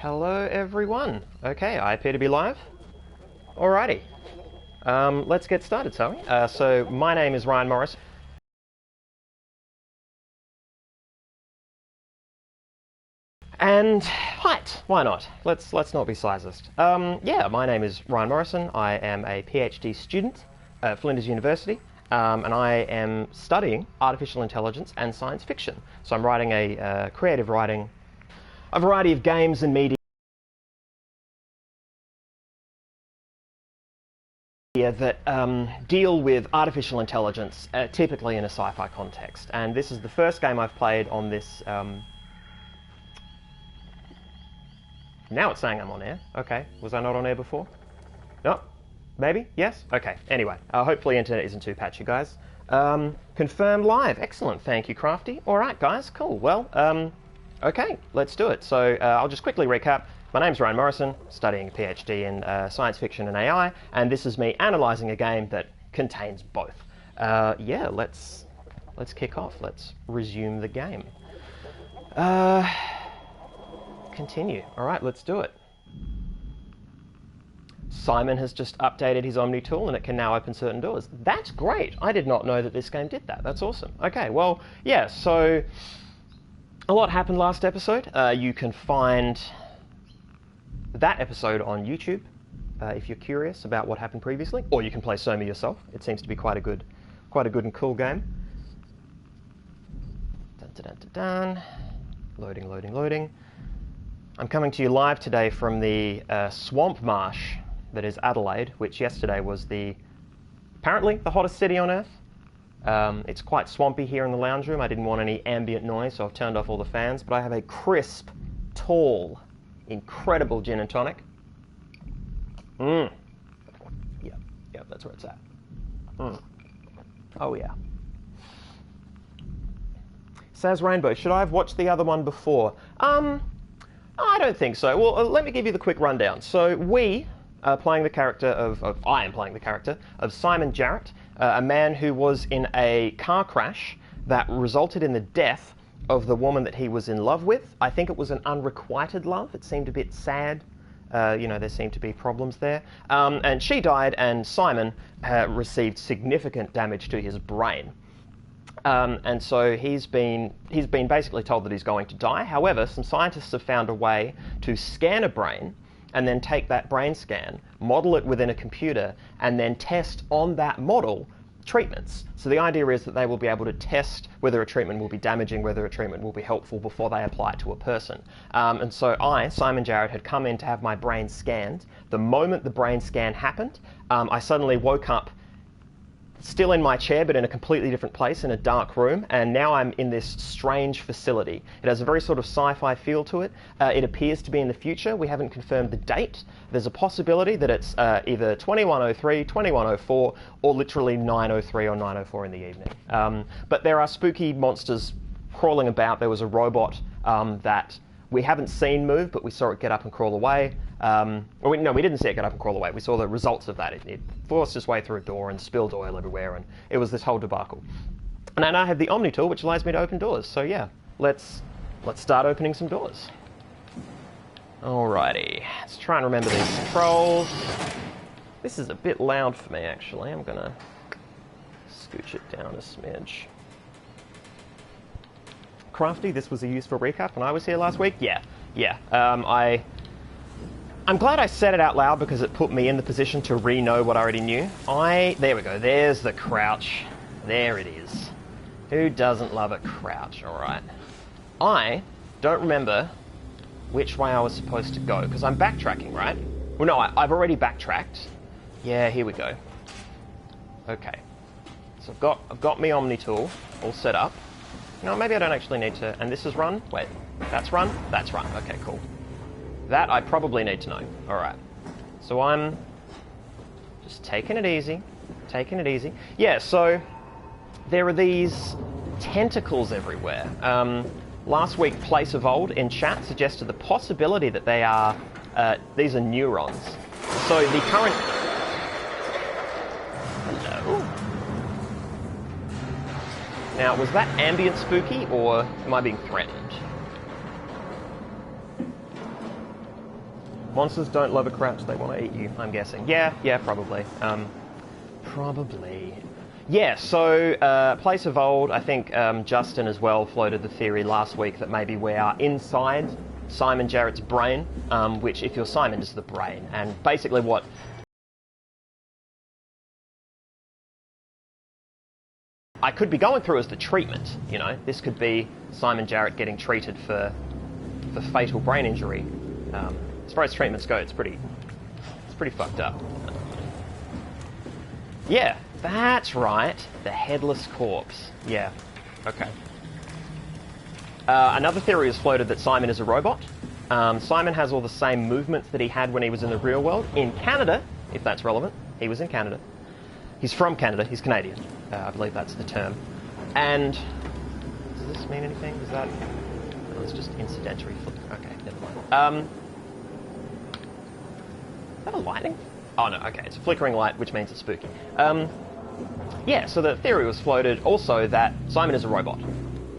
Hello everyone. Okay, I appear to be live. Alrighty. Let's get started, shall we? So my name is Ryan Morris. And height, why not? Let's not be sizist. Yeah, my name is Ryan Morrison. I am a PhD student at Flinders University, and I am studying artificial intelligence and science fiction. So I'm writing a creative writing, a variety of games and media that deal with artificial intelligence, typically in a sci-fi context. And this is the first game I've played on this. Now it's saying I'm on air. Okay, was I not on air before? No, maybe, yes? Okay, anyway, hopefully internet isn't too patchy, guys. Confirm live, excellent, thank you, Crafty. All right, guys, cool, well, okay, let's do it. So I'll just quickly recap. My name's Ryan Morrison, studying a PhD in science fiction and AI, and this is me analysing a game that contains both. Yeah, let's kick off. Let's resume the game. Continue. All right, let's do it. Simon has just updated his Omni tool and it can now open certain doors. That's great. I did not know that this game did that. That's awesome. Okay, well, yeah, so a lot happened last episode. You can find that episode on YouTube if you're curious about what happened previously, or you can play SOMA yourself. It seems to be quite a good and cool game. Dun, dun, dun, dun, dun. Loading, loading, loading. I'm coming to you live today from the swamp marsh that is Adelaide, which yesterday was apparently the hottest city on Earth. It's quite swampy here in the lounge room. I didn't want any ambient noise, so I've turned off all the fans, but I have a crisp, tall, incredible gin and tonic. Yep, that's where it's at. Oh yeah. Says Rainbow, should I have watched the other one before? I don't think so. Well, let me give you the quick rundown. So we are playing the character I am playing the character of Simon Jarrett, a man who was in a car crash that resulted in the death of the woman that he was in love with. I think it was an unrequited love. It seemed a bit sad. There seemed to be problems there. And she died, and Simon received significant damage to his brain. And so he's been basically told that he's going to die. However, some scientists have found a way to scan a brain and then take that brain scan, model it within a computer, and then test on that model treatments. So the idea is that they will be able to test whether a treatment will be damaging, whether a treatment will be helpful before they apply it to a person. And so I, Simon Jarrett, had come in to have my brain scanned. The moment the brain scan happened, I suddenly woke up still in my chair, but in a completely different place, in a dark room, and now I'm in this strange facility. It has a very sort of sci-fi feel to it. It appears to be in the future. We haven't confirmed the date. There's a possibility that it's either 2103, 2104, or literally 903 or 904 in the evening. But there are spooky monsters crawling about. There was a robot that we haven't seen move, but we saw it get up and crawl away. We didn't see it get up and crawl away. We saw the results of that. It forced its way through a door and spilled oil everywhere, and it was this whole debacle. And I now have the Omni tool, which allows me to open doors. So yeah, let's start opening some doors. Alrighty, let's try and remember these controls. This is a bit loud for me, actually. I'm gonna scooch it down a smidge. Crafty, this was a useful recap when I was here last week. Yeah. I'm glad I said it out loud because it put me in the position to re-know what I already knew. There we go, there's the crouch. There it is. Who doesn't love a crouch, all right. I don't remember which way I was supposed to go because I'm backtracking, right? Well, no, I've already backtracked. Yeah, here we go. Okay, so I've got my Omni tool all set up. No, maybe I don't actually need to, and this is run? Wait, that's run? That's run, okay, cool. That I probably need to know. All right. So I'm just taking it easy. Yeah, so there are these tentacles everywhere. Last week, Place of Old in chat suggested the possibility that these are neurons. So the current... Hello? Now, was that ambient spooky, or am I being threatened? Monsters don't love a crouch, they want to eat you, I'm guessing. Yeah, probably. Probably. Yeah, so Place of Old, I think Justin as well floated the theory last week that maybe we are inside Simon Jarrett's brain, which, if you're Simon, is the brain. And basically what I could be going through is the treatment, you know. This could be Simon Jarrett getting treated for fatal brain injury. As far as treatments go, it's pretty fucked up. Yeah, that's right. The headless corpse. Yeah, okay. Another theory is floated that Simon is a robot. Simon has all the same movements that he had when he was in the real world. In Canada, if that's relevant. He was in Canada. He's from Canada. He's Canadian. I believe that's the term. And does this mean anything? Is that... Oh, it's just incidentally flicker. Okay, never mind. Is that a lightning? Oh no, okay, it's a flickering light, which means it's spooky. Yeah, so the theory was floated also that Simon is a robot.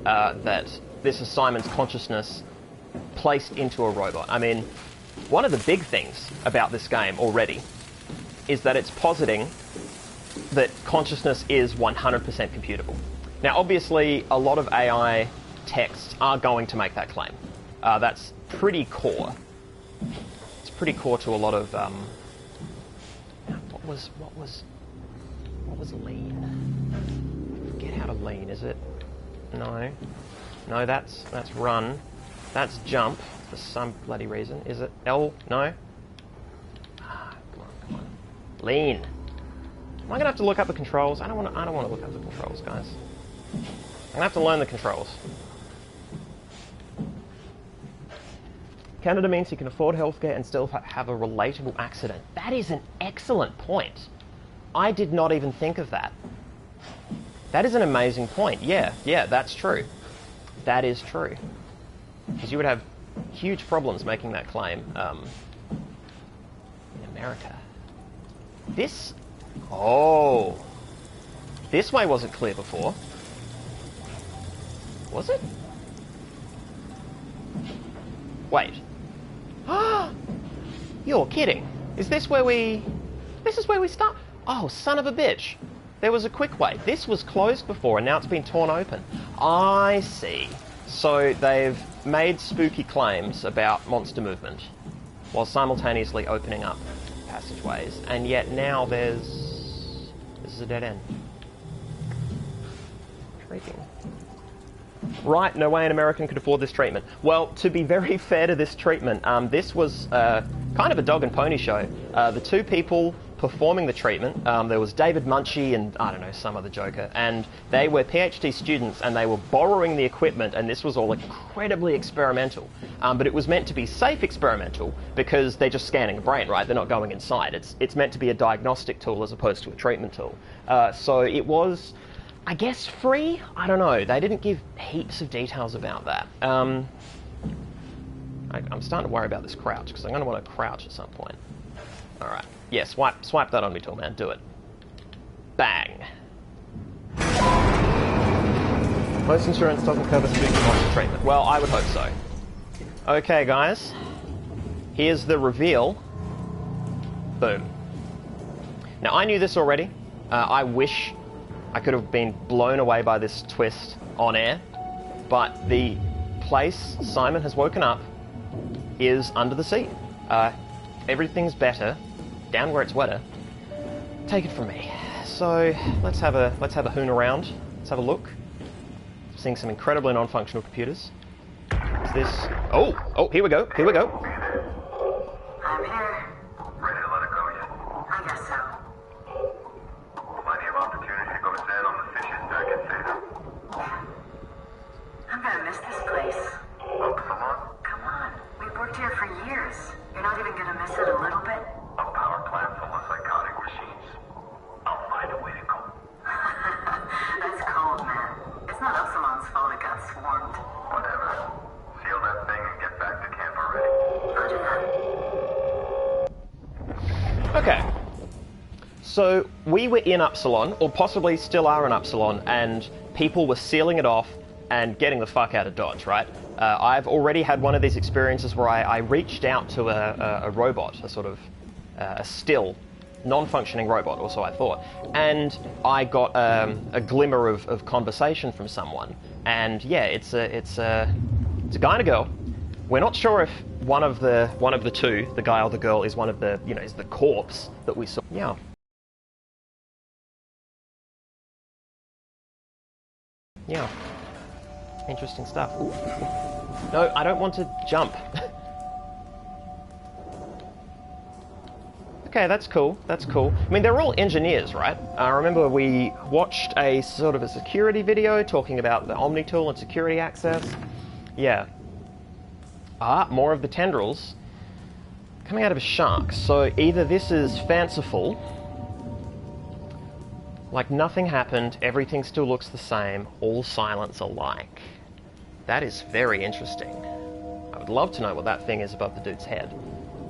That this is Simon's consciousness placed into a robot. I mean, one of the big things about this game already is that it's positing that consciousness is 100% computable. Now, obviously, a lot of AI texts are going to make that claim. That's pretty core. It's pretty core to a lot of... What was lean? I forget how to lean, is it? No. No, that's run. That's jump for some bloody reason. Is it L? No? Come on. Lean. Am I gonna have to look up the controls? I don't want to look up the controls, guys. I'm gonna have to learn the controls. Canada means you can afford healthcare and still have a relatable accident. That is an excellent point. I did not even think of that. That is an amazing point. Yeah, that's true. That is true. Because you would have huge problems making that claim in America. This... Oh. This way wasn't clear before. Was it? Wait. You're kidding. Is this where we... This is where we start? Oh, son of a bitch. There was a quick way. This was closed before and now it's been torn open. I see. So they've made spooky claims about monster movement while simultaneously opening up passageways, and yet now this is a dead end. Intriguing. Right, no way an American could afford this treatment. Well, to be very fair to this treatment, this was kind of a dog and pony show. The two people performing the treatment, there was David Munchie and, I don't know, some other joker, and they were PhD students and they were borrowing the equipment, and this was all incredibly experimental. But it was meant to be safe experimental because they're just scanning a brain, right? They're not going inside. It's meant to be a diagnostic tool as opposed to a treatment tool. So it was... I guess free? I don't know. They didn't give heaps of details about that. I'm starting to worry about this crouch, because I'm going to want to crouch at some point. Alright. Yeah, swipe that on me, Toolman. Do it. Bang. Most insurance doesn't cover spooky monster treatment. Well, I would hope so. Okay, guys. Here's the reveal. Boom. Now, I knew this already. I wish... I could have been blown away by this twist on air, but the place Simon has woken up is under the sea. Everything's better, down where it's wetter. Take it from me. So let's have a hoon around. Let's have a look. Seeing some incredibly non-functional computers. Is this? Oh, here we go. I'm here. Ready to let it go yet? I guess so. Plenty of opportunity to go to bed on the fishes back at Theta. I'm gonna miss this place. Oh, come on. Come on. We've worked here for years. You're not even gonna miss it a little bit? A power plant full of psychotic machines. I'll find a way to go. That's cold, man. It's not Upsilon's fault it got swarmed. Whatever. Seal that thing and get back to camp already. Roger that. Okay. So we were in Upsilon, or possibly still are in Upsilon, and people were sealing it off, and getting the fuck out of Dodge, right? I've already had one of these experiences where I reached out to a robot, a sort of a still, non-functioning robot, or so I thought, and I got a glimmer of conversation from someone, and yeah, it's a guy and a girl. We're not sure if one of the two, the guy or the girl, is one of the, is the corpse that we saw. Yeah. Yeah. Interesting stuff. Ooh. No, I don't want to jump. Okay, that's cool. That's cool. I mean, they're all engineers, right? I remember we watched a sort of a security video talking about the Omni tool and security access. Yeah. Ah, more of the tendrils coming out of a shark. So either this is fanciful, like nothing happened, everything still looks the same, all silence alike. That is very interesting. I would love to know what that thing is above the dude's head.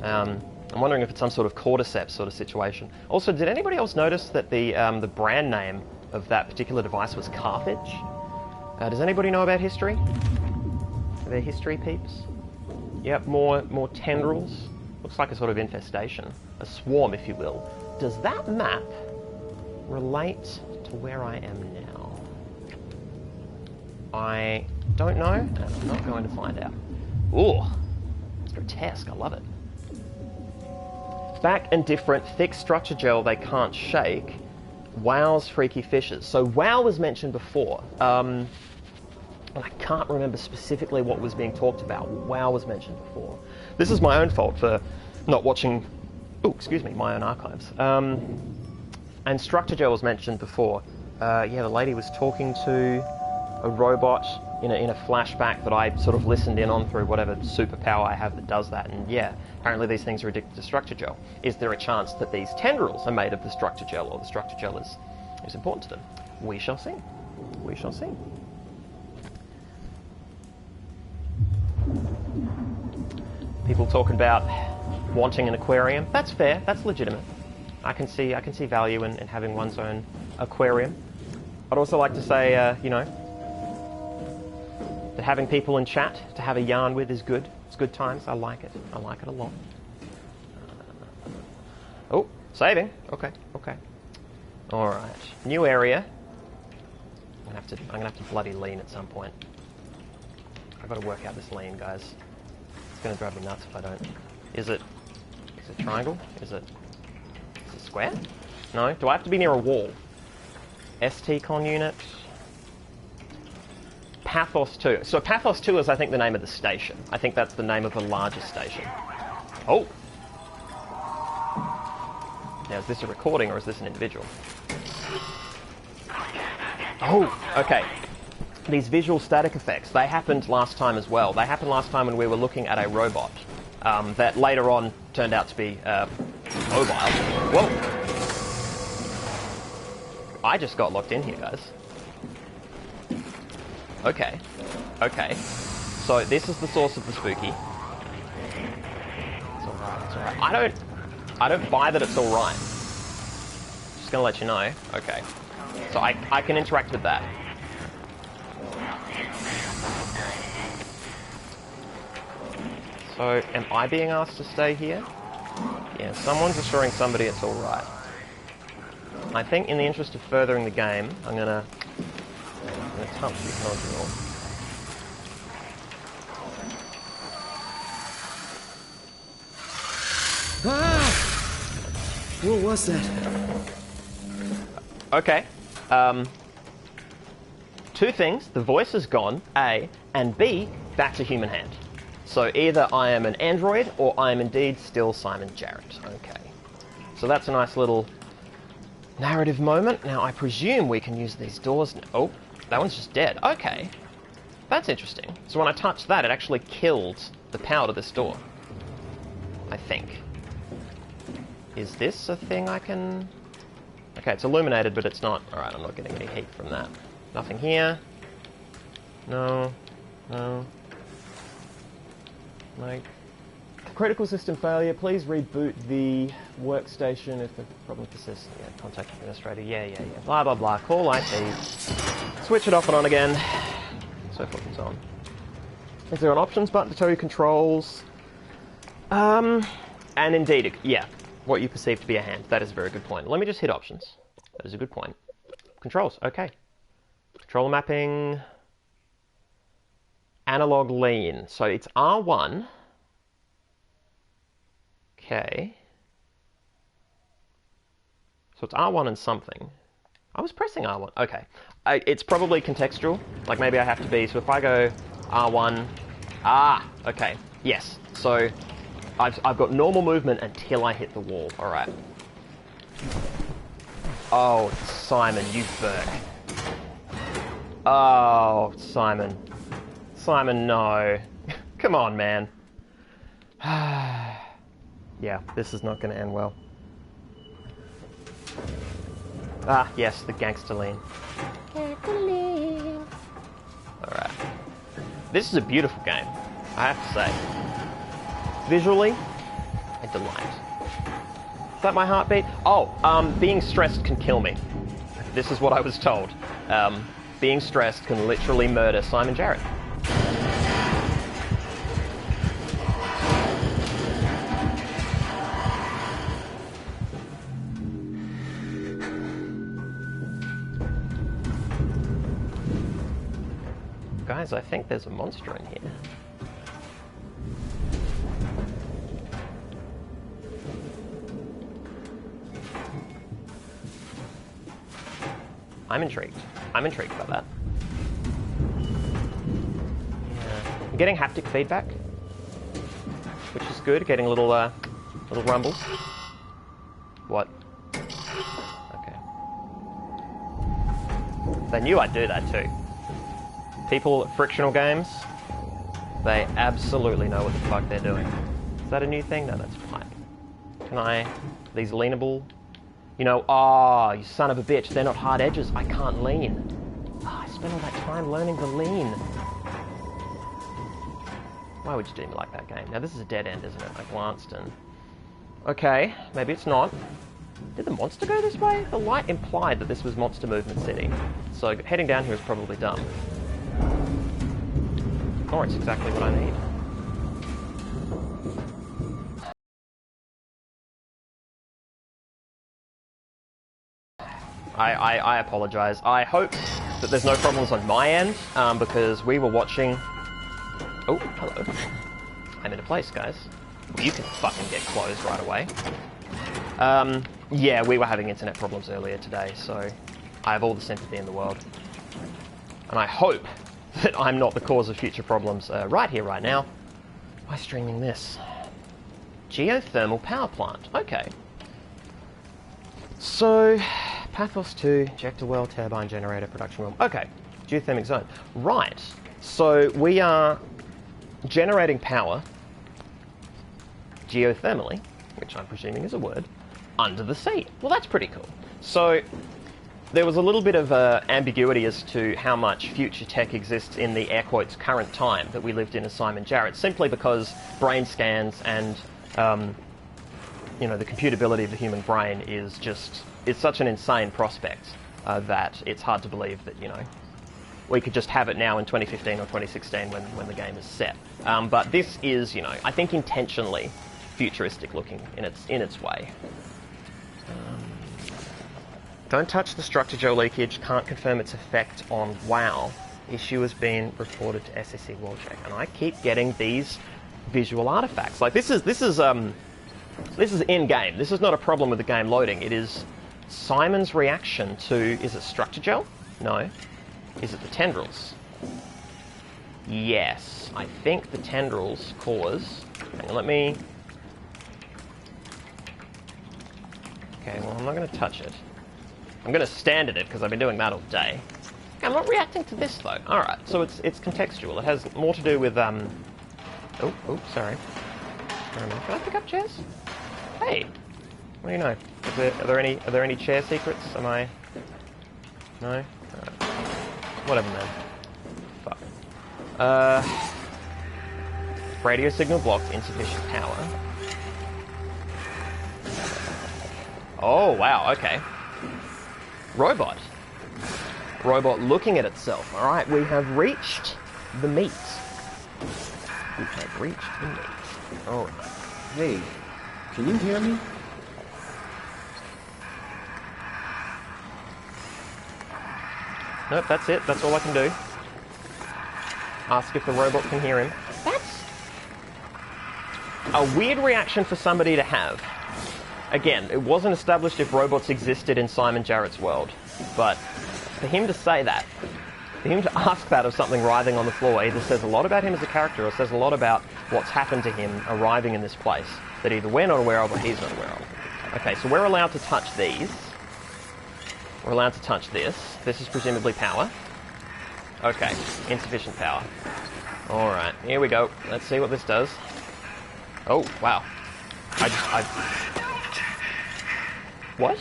I'm wondering if it's some sort of cordyceps sort of situation. Also, did anybody else notice that the brand name of that particular device was Carthage? Does anybody know about history? Are there history peeps? Yep, more tendrils. Looks like a sort of infestation. A swarm, if you will. Does that map relate to where I am now? I don't know, and I'm not going to find out. Ooh, it's grotesque, I love it. Back and different, thick structure gel they can't shake. Wow's freaky fishes. So wow was mentioned before. And I can't remember specifically what was being talked about. WoW was mentioned before. This is my own fault for not watching, my own archives. And structure gel was mentioned before. Yeah, the lady was talking to a robot in a flashback that I sort of listened in on through whatever superpower I have that does that. And yeah, apparently these things are addicted to structure gel. Is there a chance that these tendrils are made of the structure gel, or the structure gel is important to them? We shall see. We shall see. People talking about wanting an aquarium. That's fair. That's legitimate. I can see value in having one's own aquarium. I'd also like to say, that having people in chat to have a yarn with is good. It's good times. I like it. I like it a lot. Oh, saving. Okay. All right. New area. I'm gonna have to bloody lean at some point. I've got to work out this lean, guys. It's going to drive me nuts if I don't. Is it triangle? Is it square? No? Do I have to be near a wall? ST-con unit. Pathos 2. So Pathos 2 is, I think, the name of the station. I think that's the name of the largest station. Oh! Now, is this a recording or is this an individual? Oh, okay. These visual static effects, they happened last time as well. They happened last time when we were looking at a robot that later on turned out to be mobile. Whoa! I just got locked in here, guys. Okay. So this is the source of the spooky. It's alright. I don't buy that it's alright. Just gonna let you know. Okay. So I can interact with that. So, am I being asked to stay here? Yeah, someone's assuring somebody it's alright. I think in the interest of furthering the game, I'm gonna touch this nodule. Ah! What was that? Okay. Two things. The voice is gone, A, and B, that's a human hand. So either I am an android or I am indeed still Simon Jarrett. Okay. So that's a nice little narrative moment. Now I presume we can use these doors now. Oh, that one's just dead. Okay. That's interesting. So when I touched that, it actually killed the power to this door. I think. Is this a thing I can... Okay, it's illuminated, but it's not... Alright, I'm not getting any heat from that. Nothing here. No. Like, critical system failure, please reboot the workstation if the problem persists. Yeah, contact administrator, yeah. Blah, blah, blah. Call IT. Switch it off and on again. so forth and so on. Is there an options button to tell you controls? And indeed, yeah, what you perceive to be a hand. That is a very good point. Let me just hit options. That is a good point. Controls, okay. Controller mapping. Analog lean. So it's R1. Okay. So it's R1 and something. I was pressing R1. Okay. It's probably contextual. Like maybe I have to be. So if I go R1. Ah, okay. Yes. So I've got normal movement until I hit the wall. Alright. Oh, Simon, you berk. Oh, Simon. Simon, no. Come on, man. Yeah, this is not going to end well. Ah, yes, the gangster lean. Alright. This is a beautiful game, I have to say. Visually, a delight. Is that my heartbeat? Oh, being stressed can kill me. This is what I was told. Being stressed can literally murder Simon Jarrett. Guys, I think there's a monster in here. I'm intrigued. I'm intrigued by that. Yeah. I'm getting haptic feedback, which is good. Getting little rumbles. What? Okay. They knew I'd do that too. People at frictional games, they absolutely know what the fuck they're doing. Is that a new thing? No, that's fine. Can I... These leanable... You know, you son of a bitch, they're not hard edges. I can't lean. I spent all that time learning to lean. Why would you do me like that, game? Now, this is a dead end, isn't it? I glanced and... Okay, maybe it's not. Did the monster go this way? The light implied that this was Monster Movement City. So heading down here is probably dumb. Or it's exactly what I need. I apologise. I hope that there's no problems on my end, because we were watching... Oh, hello. I'm in a place, guys. You can fucking get closed right away. Yeah, we were having internet problems earlier today, so I have all the sympathy in the world. And I hope that I'm not the cause of future problems right here, right now, by streaming this. Geothermal power plant. Okay. So, Pathos 2, injector well, turbine generator, production room. Okay, geothermic zone. Right. So, we are generating power geothermally, which I'm presuming is a word, under the sea. Well, that's pretty cool. So, there was a little bit of ambiguity as to how much future tech exists in the air quotes current time that we lived in as Simon Jarrett, simply because brain scans and you know, the computability of the human brain is just, it's such an insane prospect that it's hard to believe that, you know, we could just have it now in 2015 or 2016 when the game is set. But this is, you know, I think intentionally futuristic looking in its way. Don't touch the structure gel leakage, can't confirm its effect on WoW. Issue has been reported to SEC Wall Check. And I keep getting these visual artifacts. Like this is in-game. This is not a problem with the game loading. It is Simon's reaction to, is it structure gel? No. Is it the tendrils? Yes. I think the tendrils cause... Hang on, let me... Okay, well I'm not going to touch it. I'm going to stand at it because I've been doing that all day. Okay, I'm not reacting to this though. Alright, so it's contextual. It has more to do with... Oh, sorry. Can I pick up chairs? Hey! What do you know? Are there any chair secrets? Am I... No? Alright. Whatever, man. Fuck. Radio signal blocked, insufficient power. Oh, wow, okay. Robot looking at itself. Alright, we have reached the meat. We have reached the meat. Alright. Hey, can you hear me? Nope, that's it. That's all I can do. Ask if the robot can hear him. That's a weird reaction for somebody to have. Again, it wasn't established if robots existed in Simon Jarrett's world, but for him to say that, for him to ask that of something writhing on the floor, either says a lot about him as a character or says a lot about what's happened to him arriving in this place that either we're not aware of or he's not aware of. Okay, so we're allowed to touch these. We're allowed to touch this. This is presumably power. Okay, insufficient power. Alright, here we go. Let's see what this does. Oh, wow. What?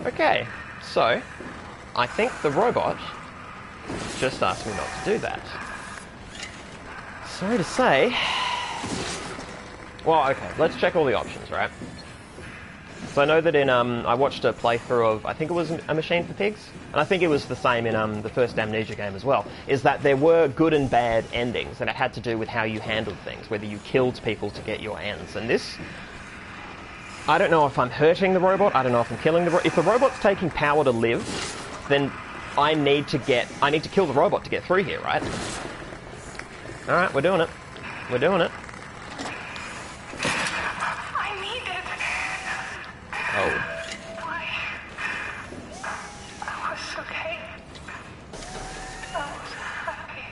Okay, so I think the robot just asked me not to do that. Sorry to say. Well, okay, let's check all the options, right? So I know that in, I watched a playthrough of, I think it was A Machine for Pigs, and I think it was the same in the first Amnesia game as well, is that there were good and bad endings, and it had to do with how you handled things, whether you killed people to get your ends. And this, I don't know if I'm hurting the robot, I don't know if I'm killing the robot. If the robot's taking power to live, then I need to kill the robot to get through here, right? Alright, we're doing it. We're doing it. I need it. Oh. I was okay. I was happy.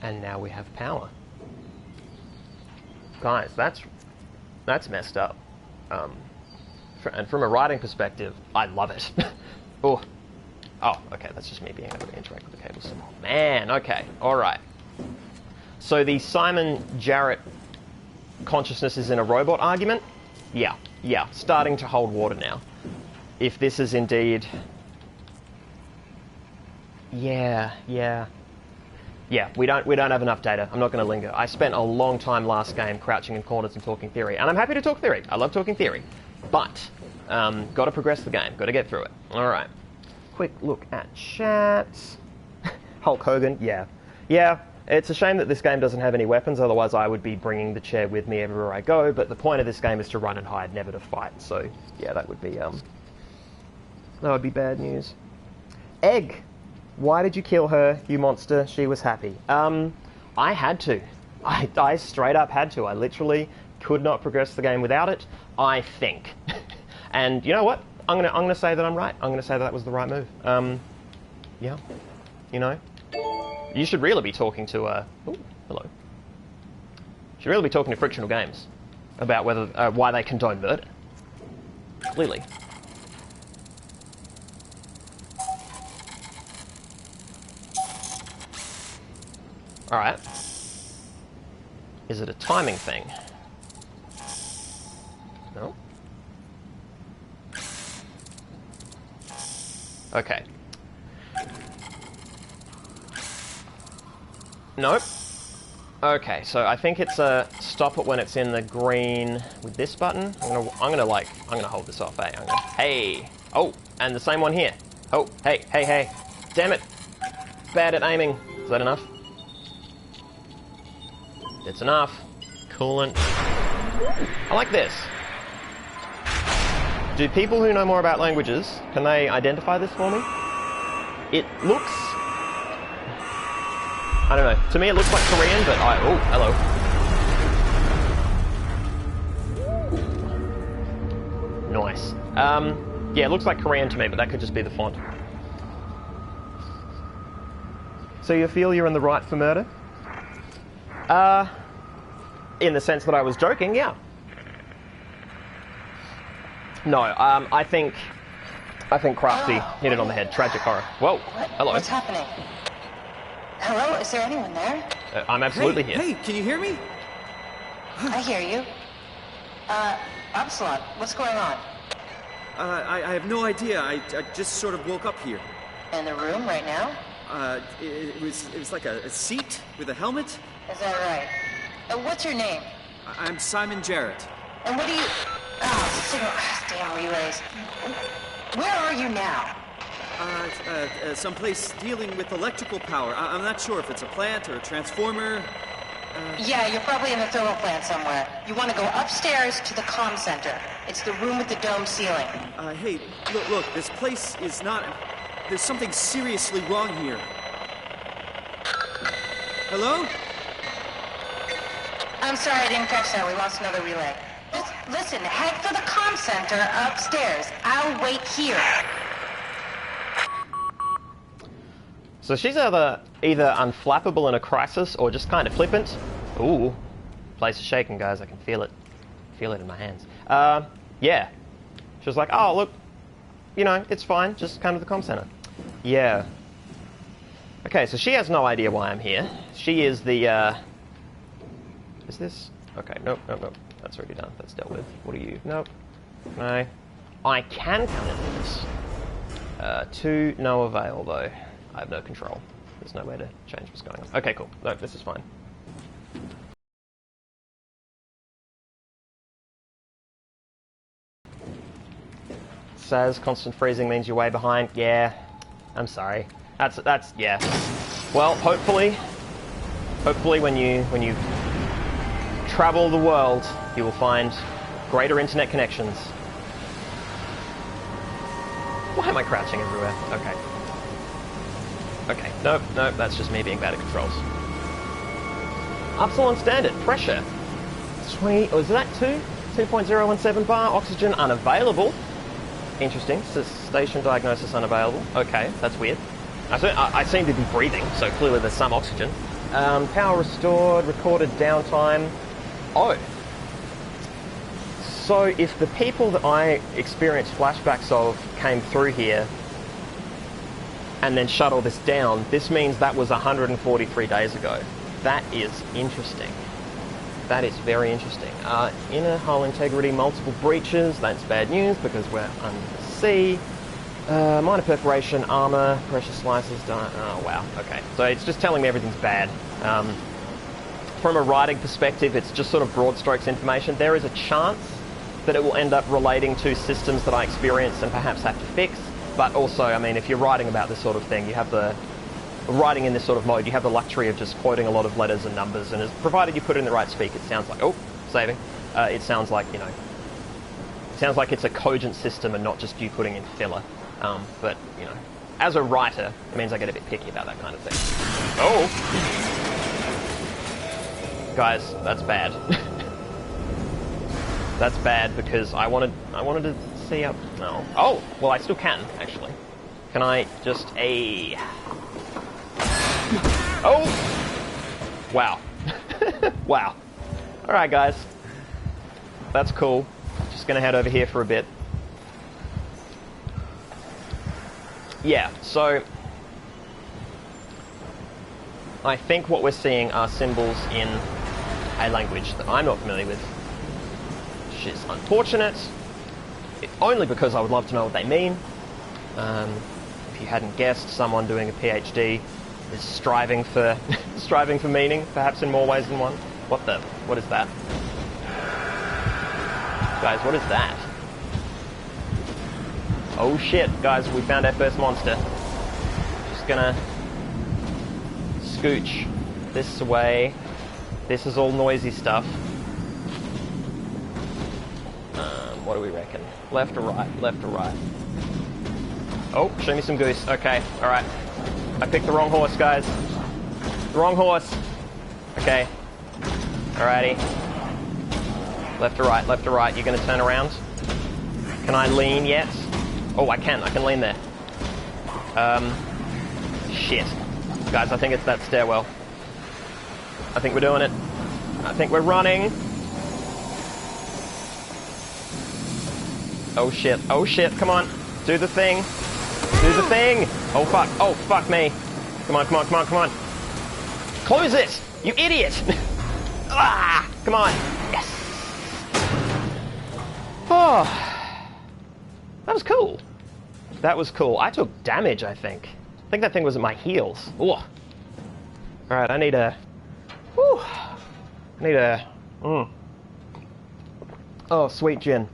And now we have power. Guys, that's messed up. And from a writing perspective, I love it. Oh. Oh, okay, that's just me being able to interact with the cables some more. Man, okay, alright. So the Simon Jarrett consciousness is in a robot argument? Yeah, starting to hold water now. If this is indeed... Yeah, we don't have enough data. I'm not going to linger. I spent a long time last game crouching in corners and talking theory, and I'm happy to talk theory. I love talking theory. But, got to progress the game. Got to get through it. Alright. Quick look at chat. Hulk Hogan, yeah. It's a shame that this game doesn't have any weapons, otherwise I would be bringing the chair with me everywhere I go, but the point of this game is to run and hide, never to fight, so yeah, that would be bad news. Egg, why did you kill her, you monster? She was happy. I had to. I straight up had to. I literally could not progress the game without it, I think. And you know what? I'm gonna say that I'm right. I'm gonna say that was the right move. Yeah. You know? You should really be talking to, ooh, hello. You should really be talking to Frictional Games about whether, why they condone murder. Clearly. Alright. Is it a timing thing? No? Okay. Nope. Okay, so I think it's a stop it when it's in the green with this button. I'm gonna hold this off, hey. Oh, and the same one here. Oh, hey. Damn it. Bad at aiming. Is that enough? It's enough. Coolant. I like this. Do people who know more about languages, can they identify this for me? It looks... I don't know. To me it looks like Korean, but oh, hello. Nice. Yeah, it looks like Korean to me, but that could just be the font. So you feel you're in the right for murder? In the sense that I was joking, yeah. No, I think Crafty hit it on the head. Tragic horror. Whoa, hello. What's happening? Hello, is there anyone there? I'm absolutely here. Hey, can you hear me? I hear you. Absalom, what's going on? I have no idea. I just sort of woke up here. In the room right now? It was like a seat with a helmet. Is that right? What's your name? I'm Simon Jarrett. And what do you... Oh, signal... Damn relays. Where are you now? Someplace dealing with electrical power. I'm not sure if it's a plant or a transformer. Yeah, you're probably in the thermal plant somewhere. You want to go upstairs to the comm center. It's the room with the dome ceiling. Hey, look, this place is not... There's something seriously wrong here. Hello? I'm sorry, I didn't catch that. We lost another relay. Just listen, head for the comm center upstairs. I'll wait here. So she's either unflappable in a crisis or just kind of flippant. Ooh, place is shaking, guys. I can feel it. Feel it in my hands. Yeah. She was like, oh, look, you know, it's fine. Just come to the comm center. Yeah. Okay, so she has no idea why I'm here. She is the, Is this? Okay, nope. That's already done. That's dealt with. What are you? Nope. No. I can come into this. To no avail, though. I have no control. There's no way to change what's going on. Okay, cool. No, this is fine. Says constant freezing means you're way behind. Yeah, I'm sorry. That's yeah. Well, hopefully when you travel the world, you will find greater internet connections. Why am I crouching everywhere? Okay, nope, that's just me being bad at controls. Upsilon standard, pressure. 20, was that 2.017 bar, oxygen unavailable. Interesting, station diagnosis unavailable. Okay, that's weird. I seem to be breathing, so clearly there's some oxygen. Power restored, recorded downtime. Oh. So if the people that I experienced flashbacks of came through here and then shut all this down, this means that was 143 days ago. That is interesting. That is very interesting. Inner hull integrity, multiple breaches. That's bad news because we're under the sea. Minor perforation, armor, pressure slices. Oh, wow. Okay. So it's just telling me everything's bad. From a writing perspective, it's just sort of broad strokes information. There is a chance that it will end up relating to systems that I experience and perhaps have to fix. But also, I mean, if you're writing about this sort of thing, you have the... Writing in this sort of mode, you have the luxury of just quoting a lot of letters and numbers, and provided you put it in the right speak, it sounds like... Oh, saving. It sounds like, you know... It sounds like it's a cogent system and not just you putting in filler. But, you know, as a writer, it means I get a bit picky about that kind of thing. Oh! Guys, that's bad. That's bad because I wanted to see up... No. Oh! Well, I still can, actually. Can I just... Oh! Wow. Wow. Alright, guys. That's cool. Just gonna head over here for a bit. Yeah, so... I think what we're seeing are symbols in a language that I'm not familiar with. Which is unfortunate. Only because I would love to know what they mean. If you hadn't guessed, someone doing a PhD is striving for meaning, perhaps in more ways than one. What is that? Guys, what is that? Oh shit, guys, we found our first monster. Just gonna scooch this away. This is all noisy stuff. What do we reckon? Left or right? Left or right? Oh, show me some goose. Okay, alright. I picked the wrong horse, guys. The wrong horse. Okay. Alrighty. Left or right, left or right. You're going to turn around? Can I lean yet? Oh, I can. I can lean there. Shit. Guys, I think it's that stairwell. I think we're doing it. I think we're running. Oh shit. Oh shit. Come on. Do the thing. Do the thing! Oh fuck. Oh fuck me. Come on, come on, come on, come on. Close it! You idiot! Ah! Come on. Yes! Oh. That was cool. That was cool. I took damage, I think. I think that thing was at my heels. Ooh. Alright, I need a... Whew. I need a... Oh, sweet gin.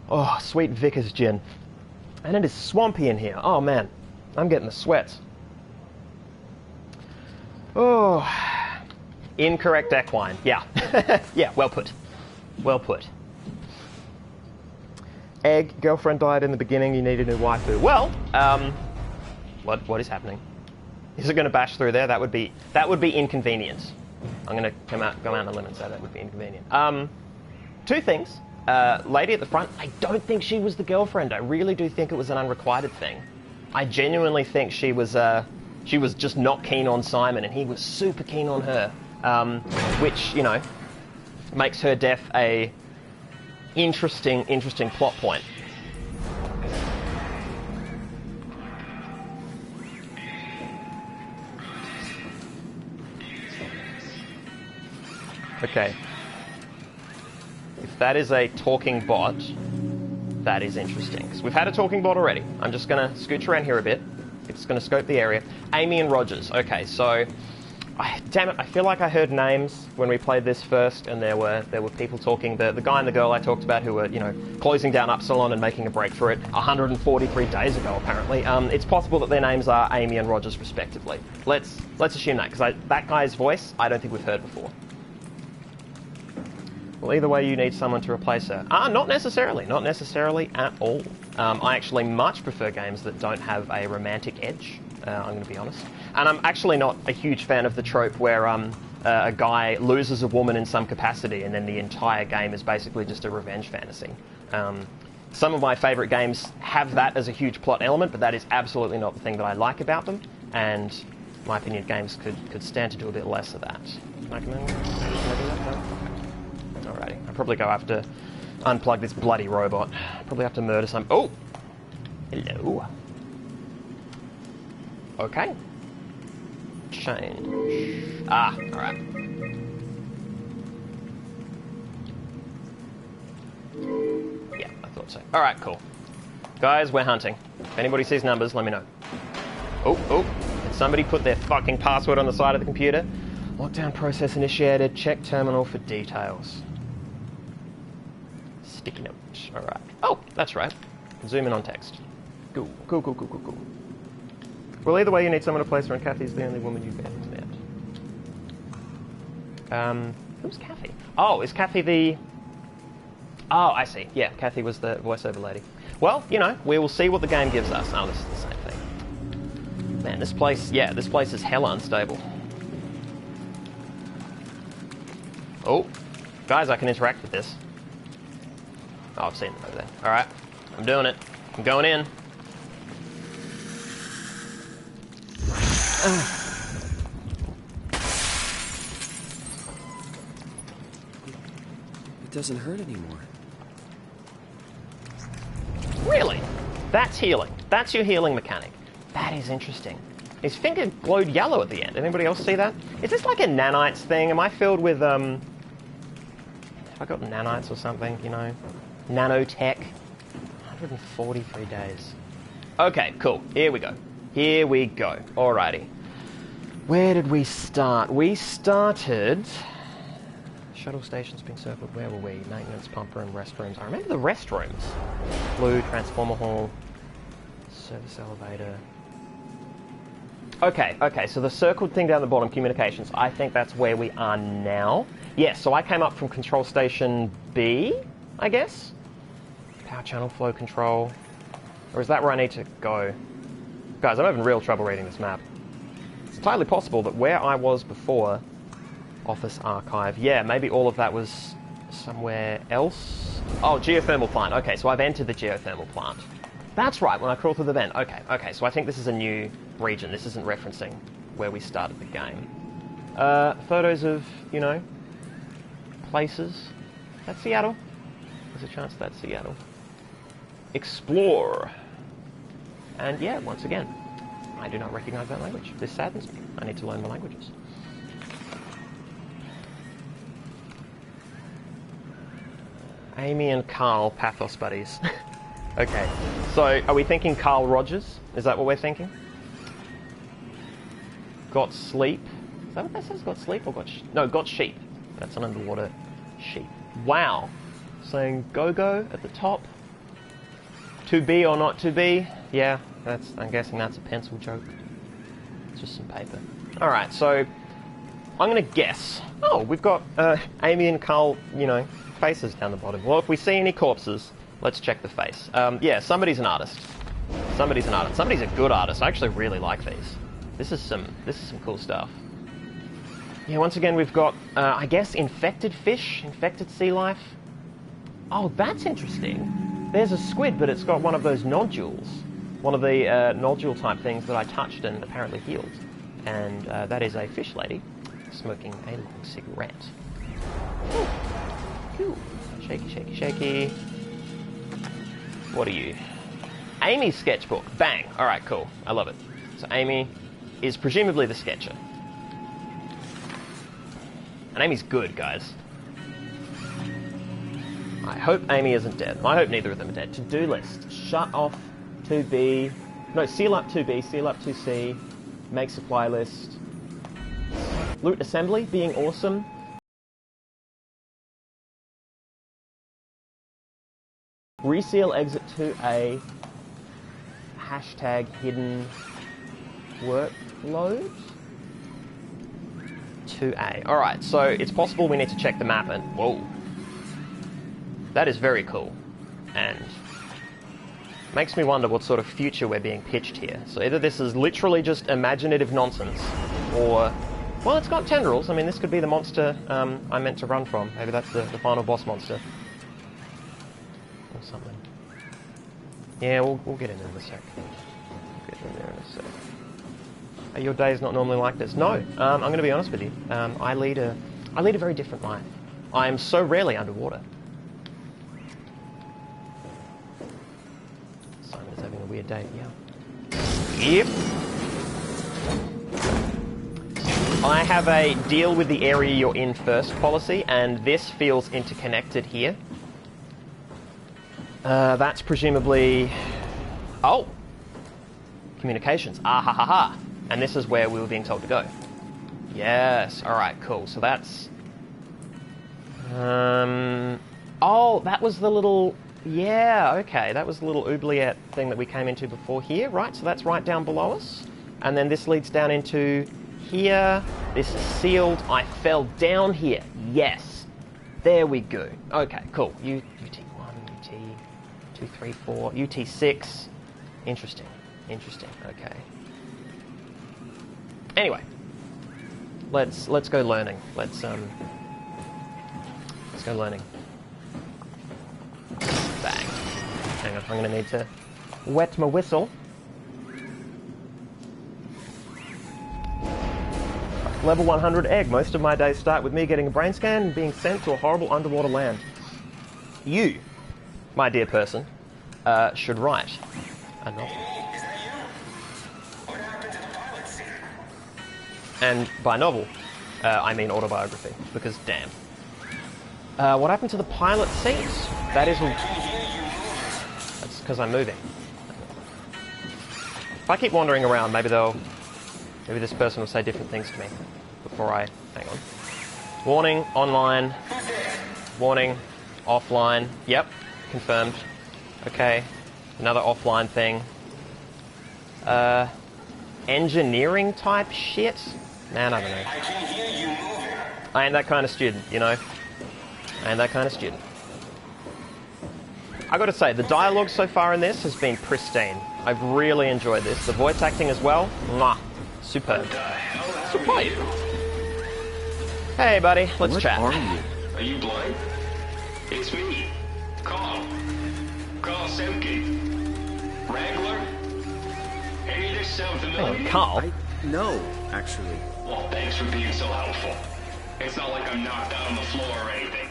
Oh, sweet Vickers gin. And it is swampy in here. Oh, man. I'm getting the sweats. Oh. Incorrect equine. Yeah. Yeah, well put. Well put. Egg, girlfriend died in the beginning, you need a new waifu. Well, what is happening? Is it going to bash through there? That would be inconvenient. I'm going to go out on a limb and say that would be inconvenient. Two things. Lady at the front, I don't think she was the girlfriend. I really do think it was an unrequited thing. I genuinely think she was just not keen on Simon, and he was super keen on her, which, you know, makes her death a interesting plot point. Okay. If that is a talking bot, that is interesting. Because we've had a talking bot already. I'm just going to scooch around here a bit. It's going to scope the area. Amy and Rogers. Okay, so... damn it, I feel like I heard names when we played this first, and there were people talking. The guy and the girl I talked about who were, you know, closing down Upsilon and making a break through it 143 days ago, apparently. It's possible that their names are Amy and Rogers, respectively. Let's assume that, because that guy's voice, I don't think we've heard before. Well, either way, you need someone to replace her. Not necessarily. Not necessarily at all. I actually much prefer games that don't have a romantic edge, I'm going to be honest. And I'm actually not a huge fan of the trope where a guy loses a woman in some capacity and then the entire game is basically just a revenge fantasy. Some of my favourite games have that as a huge plot element, but that is absolutely not the thing that I like about them, and in my opinion, games could stand to do a bit less of that. Can I come in? Can I do that? No? Alrighty. I probably go have to unplug this bloody robot. Probably have to murder some... Oh! Hello. Okay. Change. Alright. Yeah, I thought so. Alright, cool. Guys, we're hunting. If anybody sees numbers, let me know. Oh. Did somebody put their fucking password on the side of the computer? Lockdown process initiated. Check terminal for details. Sticky note. Alright. Oh, that's right. Zoom in on text. Cool. Well, either way, you need someone to place her, and Kathy's the only woman you've met. Who's Kathy? Oh, is Kathy the... Oh, I see. Yeah, Kathy was the voiceover lady. Well, you know, we will see what the game gives us. Oh, this is the same thing. Man, this place is hella unstable. Oh, guys, I can interact with this. Oh, I've seen them over there. Alright, I'm doing it. I'm going in. It doesn't hurt anymore. Really? That's healing. That's your healing mechanic. That is interesting. His finger glowed yellow at the end. Anybody else see that? Is this like a nanites thing? Am I filled with, have I got nanites or something, you know? Nanotech. 143 days. Okay, cool. Here we go. Alrighty. Where did we start? We started... Shuttle station's been circled. Where were we? Maintenance pump room, restrooms. I remember the restrooms. Blue, transformer hall, service elevator. Okay, so the circled thing down the bottom, communications, I think that's where we are now. Yes, so I came up from control station B, I guess? Power channel flow control. Or is that where I need to go? Guys, I'm having real trouble reading this map. It's entirely possible that where I was before, office archive, yeah, maybe all of that was somewhere else? Oh, geothermal plant. Okay, so I've entered the geothermal plant. That's right, when I crawl through the vent. Okay, so I think this is a new region. This isn't referencing where we started the game. Photos of, you know, places. That's Seattle. There's a chance that's Seattle. Explore. And yeah, once again, I do not recognize that language. This saddens me. I need to learn the languages. Amy and Carl, pathos buddies. Okay, so are we thinking Carl Rogers? Is that what we're thinking? Got sleep. Is that what that says? Got sleep or got... No, got sheep. That's an underwater sheep. Wow. saying go-go at the top. To be or not to be? Yeah, I'm guessing that's a pencil joke. It's just some paper. Alright, so I'm gonna guess. Oh, we've got Amy and Carl, you know, faces down the bottom. Well, if we see any corpses, let's check the face. Yeah, somebody's an artist. Somebody's an artist. Somebody's a good artist. I actually really like these. This is some cool stuff. Yeah, once again we've got, I guess, infected fish, infected sea life. Oh, that's interesting. There's a squid, but it's got one of those nodules. One of the nodule type things that I touched and apparently healed. And that is a fish lady smoking a long cigarette. Ooh. Cool. Shaky, shaky, shaky. What are you? Amy's sketchbook. Bang. Alright, cool. I love it. So Amy is presumably the sketcher. And Amy's good, guys. I hope Amy isn't dead. I hope neither of them are dead. To-do list. Shut off 2B. No, seal up 2B, seal up 2C. Make supply list. Loot assembly, being awesome. Reseal exit 2A. Hashtag hidden workload. 2A. Alright, so it's possible we need to check the map and... Whoa. That is very cool. And makes me wonder what sort of future we're being pitched here. So either this is literally just imaginative nonsense, or... Well, it's got tendrils. I mean, this could be the monster I meant to run from. Maybe that's the final boss monster. Or something. Yeah, we'll get in there in a sec. We'll get in there in a sec. Your day is not normally like this. No, I'm going to be honest with you. I lead a very different life. I am so rarely underwater. Simon is having a weird day. Yeah. Yep. I have a deal with the area you're in first policy, and this feels interconnected here. That's presumably... Oh! Communications. Ah ha ha ha. And this is where we were being told to go. Yes. Alright, cool. So that's... Oh, that was the little... Yeah, okay. That was the little oubliette thing that we came into before here, right? So that's right down below us. And then this leads down into here. This is sealed. I fell down here. Yes. There we go. Okay, cool. UT1, UT2, 3, 4, UT6. Interesting. Interesting. Okay. Anyway, let's go learning. Let's go learning. Bang. Hang on, I'm gonna need to wet my whistle. Level 100 egg. Most of my days start with me getting a brain scan and being sent to a horrible underwater land. You, my dear person, should write a novel. And by novel, I mean autobiography, because damn. What happened to the pilot seat? That is... That's because I'm moving. If I keep wandering around, maybe this person will say different things to me before I... Hang on. Warning, online. Warning, offline. Yep, confirmed. Okay, another offline thing. Engineering type shit? Man, I don't know. I ain't that kind of student, you know? I ain't that kind of student. I gotta say, the dialogue so far in this has been pristine. I've really enjoyed this. The voice acting as well, mwah, superb. Superb. Hey, buddy, let's chat. What are you? Are you blind? It's me, Carl. Carl Semke. Wrangler? Any of this sound familiar? Hey, Carl? No, actually. Well, thanks for being so helpful. It's not like I'm knocked out on the floor or anything.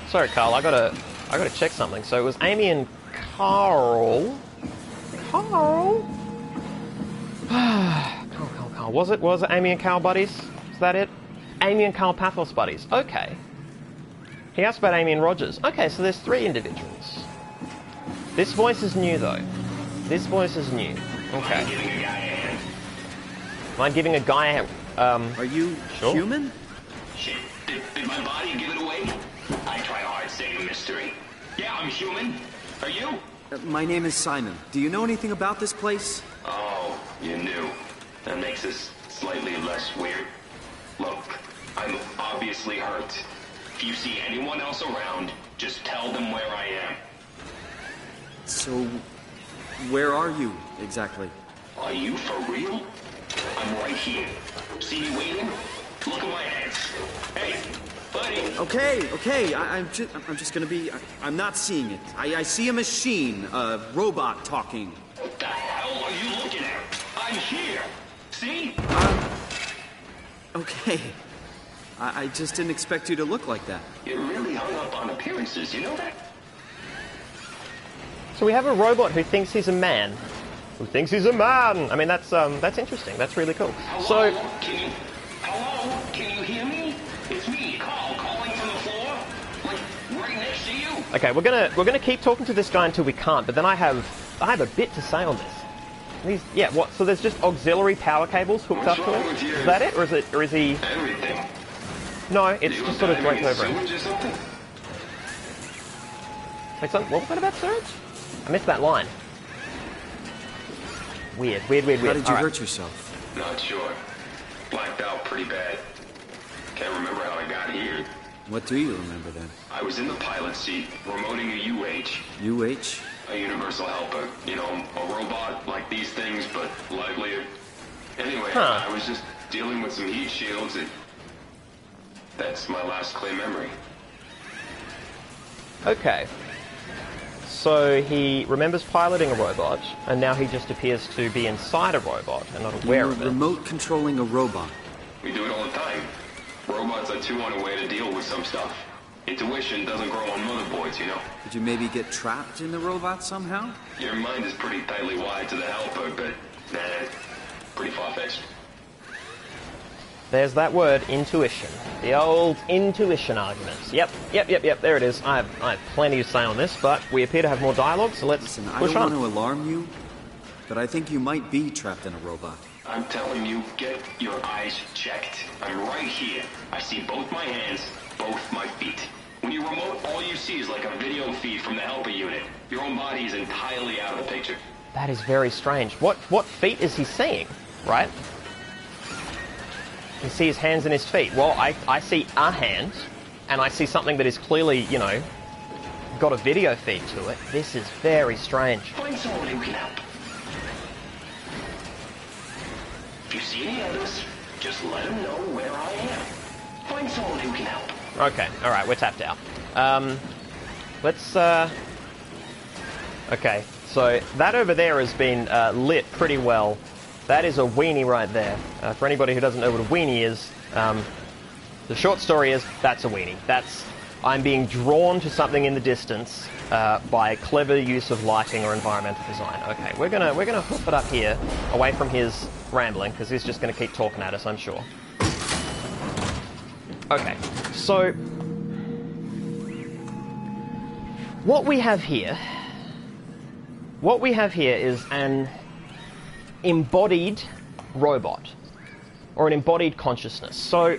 Sorry, Carl, I gotta check something. So it was Amy and Carl. Carl? Carl. Was it Amy and Carl buddies? Is that it? Amy and Carl Pathos buddies. Okay. He asked about Amy and Rogers. Okay, so there's 3 individuals. This voice is new, though. This voice is new. Okay. Mind giving a guy a hand? Are you sure. human? Shit, Did my body give it away? I try hard staying a mystery. Yeah, I'm human. Are you? My name is Simon. Do you know anything about this place? Oh, you knew. That makes this slightly less weird. Look, I'm obviously hurt. If you see anyone else around, just tell them where I am. So, where are you, exactly? Are you for real? I'm right here. See me waiting? Look at my hands. Hey, buddy. Okay, I'm just gonna be... I'm not seeing it. I see a machine, a robot talking. What the hell are you looking at? I'm here. See? Okay. I just didn't expect you to look like that. You're really hung up on appearances, you know that? So we have a robot who thinks he's a man. Who thinks he's a man? I mean, that's interesting. That's really cool. Hello? Hello? Can you hear me? It's me, Carl, calling from the floor. Like, right next to you. Okay, we're gonna keep talking to this guy until we can't, but then I have a bit to say on this. Yeah, what? So there's just auxiliary power cables hooked up to him? Is that it, or is he? Everything. No, it's just sort of draped over him. Sewage or something? Wait, what was that about sewage? I missed that line. Weird. How did you All right. hurt yourself? Not sure. Blacked out pretty bad. Can't remember how I got here. What do you remember then? I was in the pilot seat, remoting a UH. UH? A universal helper. You know, a robot like these things, but livelier. Anyway, Huh. I was just dealing with some heat shields and... That's my last clear memory. Okay. So he remembers piloting a robot, and now he just appears to be inside a robot and not aware You're of it. remote controlling a robot. We do it all the time. Robots are too unaware to deal with some stuff. Intuition doesn't grow on motherboards, you know? Did you maybe get trapped in the robot somehow? Your mind is pretty tightly wired to the helper, but nah, pretty far-fetched. There's that word, intuition. The old intuition arguments. Yep, there it is. I have plenty to say on this, but we appear to have more dialogue, so let's Listen, I push don't on. want to alarm you, but I think you might be trapped in a robot. I'm telling you, get your eyes checked. I'm right here. I see both my hands, both my feet. When you remote, all you see is like a video feed from the helper unit. Your own body is entirely out of the picture. That is very strange. What feet is he seeing, right? You see his hands and his feet. Well, I see a hand, and I see something that is clearly, you know, got a video feed to it. This is very strange. Find someone who can help. If you see any others, just let them know where I am. Find someone who can help. Okay, alright, we're tapped out. Let's, okay, so that over there has been lit pretty well. That is a weenie right there. For anybody who doesn't know what a weenie is, the short story is, that's a weenie. I'm being drawn to something in the distance by clever use of lighting or environmental design. Okay, we're gonna hoof it up here, away from his rambling, because he's just gonna keep talking at us, I'm sure. Okay, so what we have here is an embodied robot, or an embodied consciousness. So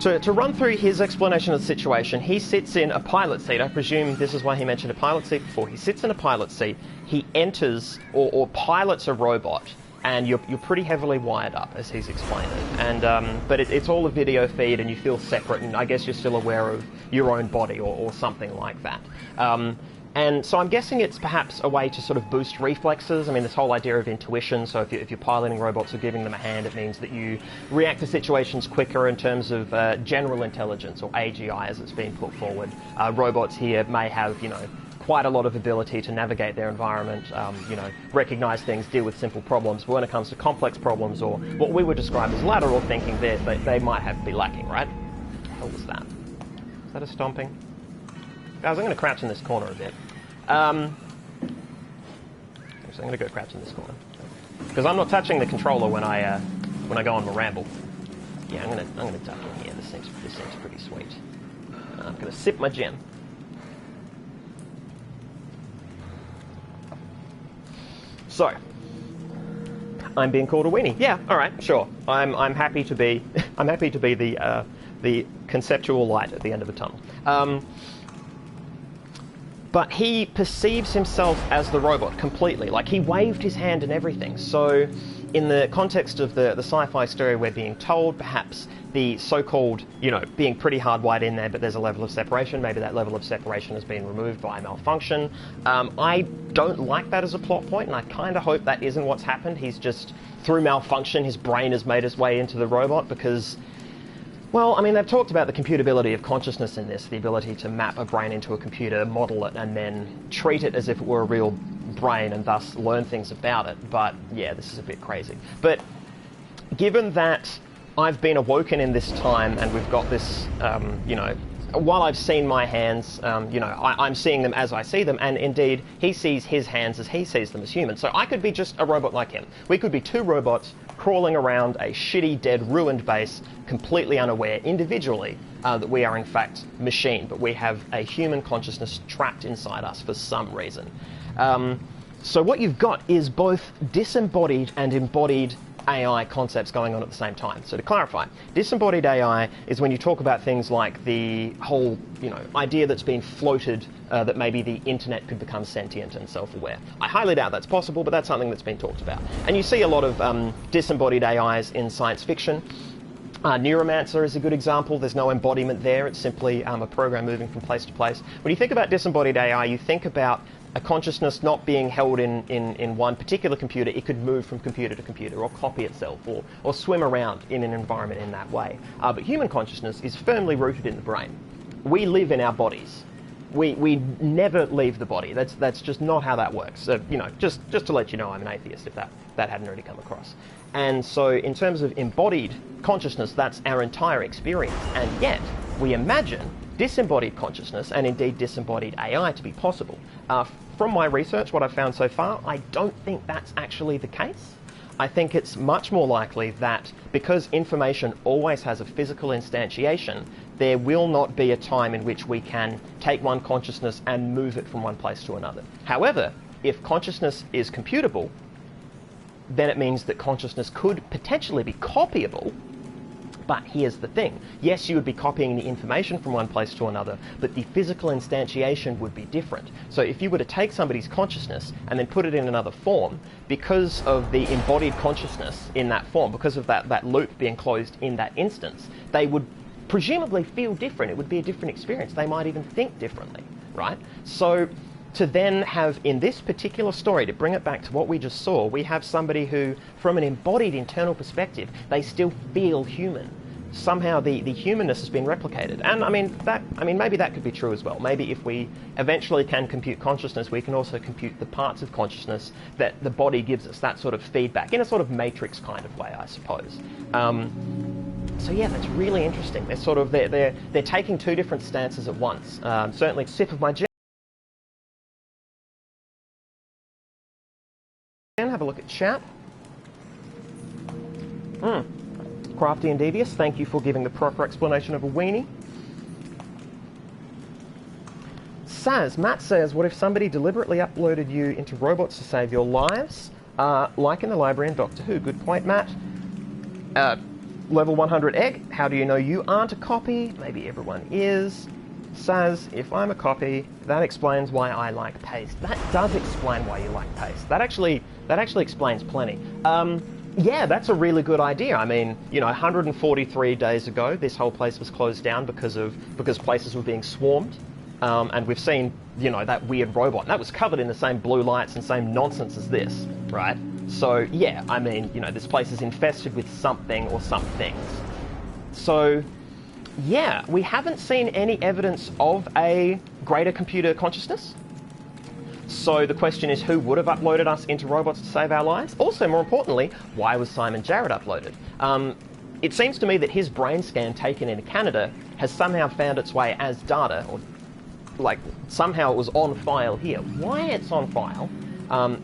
to run through his explanation of the situation, he sits in a pilot seat. I presume this is why he mentioned a pilot seat before. He sits in a pilot seat, he enters or pilots a robot, and you're pretty heavily wired up, as he's explained it. And but it's all a video feed, and you feel separate, and I guess you're still aware of your own body or something like that. And so I'm guessing it's perhaps a way to sort of boost reflexes. I mean, this whole idea of intuition, so if you're piloting robots or giving them a hand, it means that you react to situations quicker in terms of general intelligence, or AGI as it's been put forward. Robots here may have, you know, quite a lot of ability to navigate their environment, you know, recognize things, deal with simple problems. But when it comes to complex problems, or what we would describe as lateral thinking, they might be lacking, right? What was that? Is that a stomping? Guys, I'm going to crouch in this corner a bit. So I'm going to go crouch in this corner, because I'm not touching the controller when I go on my ramble. Yeah, I'm going to duck in here. This seems pretty sweet. I'm going to sip my gin. So, I'm being called a weenie. Yeah, all right, sure. I'm happy to be I'm happy to be the the conceptual light at the end of a tunnel. But he perceives himself as the robot completely. Like, he waved his hand and everything. So, in the context of the sci-fi story we're being told, perhaps the so-called, being pretty hardwired in there, but there's a level of separation. Maybe that level of separation has been removed by malfunction. I don't like that as a plot point, and I kind of hope that isn't what's happened. He's just, through malfunction, his brain has made its way into the robot because... Well, I mean, they've talked about the computability of consciousness in this, the ability to map a brain into a computer, model it, and then treat it as if it were a real brain and thus learn things about it. But, yeah, this is a bit crazy. But given that I've been awoken in this time and we've got this, while I've seen my hands, I'm seeing them as I see them, and indeed, he sees his hands as he sees them as human. So I could be just a robot like him. We could be two robots crawling around a shitty, dead, ruined base, completely unaware individually that we are in fact machine, but we have a human consciousness trapped inside us for some reason. So what you've got is both disembodied and embodied AI concepts going on at the same time. So to clarify, disembodied AI is when you talk about things like the whole, idea that's been floated that maybe the internet could become sentient and self-aware. I highly doubt that's possible, but that's something that's been talked about. And you see a lot of disembodied AIs in science fiction. Neuromancer is a good example. There's no embodiment there. It's simply a program moving from place to place. When you think about disembodied AI, you think about a consciousness not being held in one particular computer. It could move from computer to computer or copy itself or swim around in an environment in that way. But human consciousness is firmly rooted in the brain. We live in our bodies. We never leave the body. That's just not how that works. Just to let you know, I'm an atheist if that hadn't already come across. And so in terms of embodied consciousness, that's our entire experience. And yet, we imagine disembodied consciousness and indeed disembodied AI to be possible. From my research, what I've found so far, I don't think that's actually the case. I think it's much more likely that because information always has a physical instantiation, there will not be a time in which we can take one consciousness and move it from one place to another. However, if consciousness is computable, then it means that consciousness could potentially be copyable. But here's the thing. Yes, you would be copying the information from one place to another, but the physical instantiation would be different. So if you were to take somebody's consciousness and then put it in another form, because of the embodied consciousness in that form, because of that loop being closed in that instance, they would presumably feel different. It would be a different experience. They might even think differently, right? So to then have, in this particular story, to bring it back to what we just saw, we have somebody who, from an embodied internal perspective, they still feel human. Somehow the humanness has been replicated. And maybe that could be true as well. Maybe if we eventually can compute consciousness, we can also compute the parts of consciousness that the body gives us, that sort of feedback, in a sort of matrix kind of way, I suppose. So yeah, that's really interesting. They're taking two different stances at once. Certainly, sip of my gin. Have a look at chat. Crafty and Devious, thank you for giving the proper explanation of a weenie. Matt says, what if somebody deliberately uploaded you into robots to save your lives? Like in the library in Doctor Who. Good point, Matt. Level 100 Egg, how do you know you aren't a copy? Maybe everyone is. Says, if I'm a copy, that explains why I like paste. That does explain why you like paste. That actually explains plenty. Yeah, that's a really good idea. I mean, 143 days ago, this whole place was closed down because places were being swarmed, and we've seen, that weird robot. And that was covered in the same blue lights and same nonsense as this, right? So yeah, I mean, this place is infested with something or some things. So yeah, we haven't seen any evidence of a greater computer consciousness. So the question is, who would have uploaded us into robots to save our lives? Also, more importantly, why was Simon Jarrett uploaded? It seems to me that his brain scan taken in Canada has somehow found its way as data, or somehow it was on file here. Why it's on file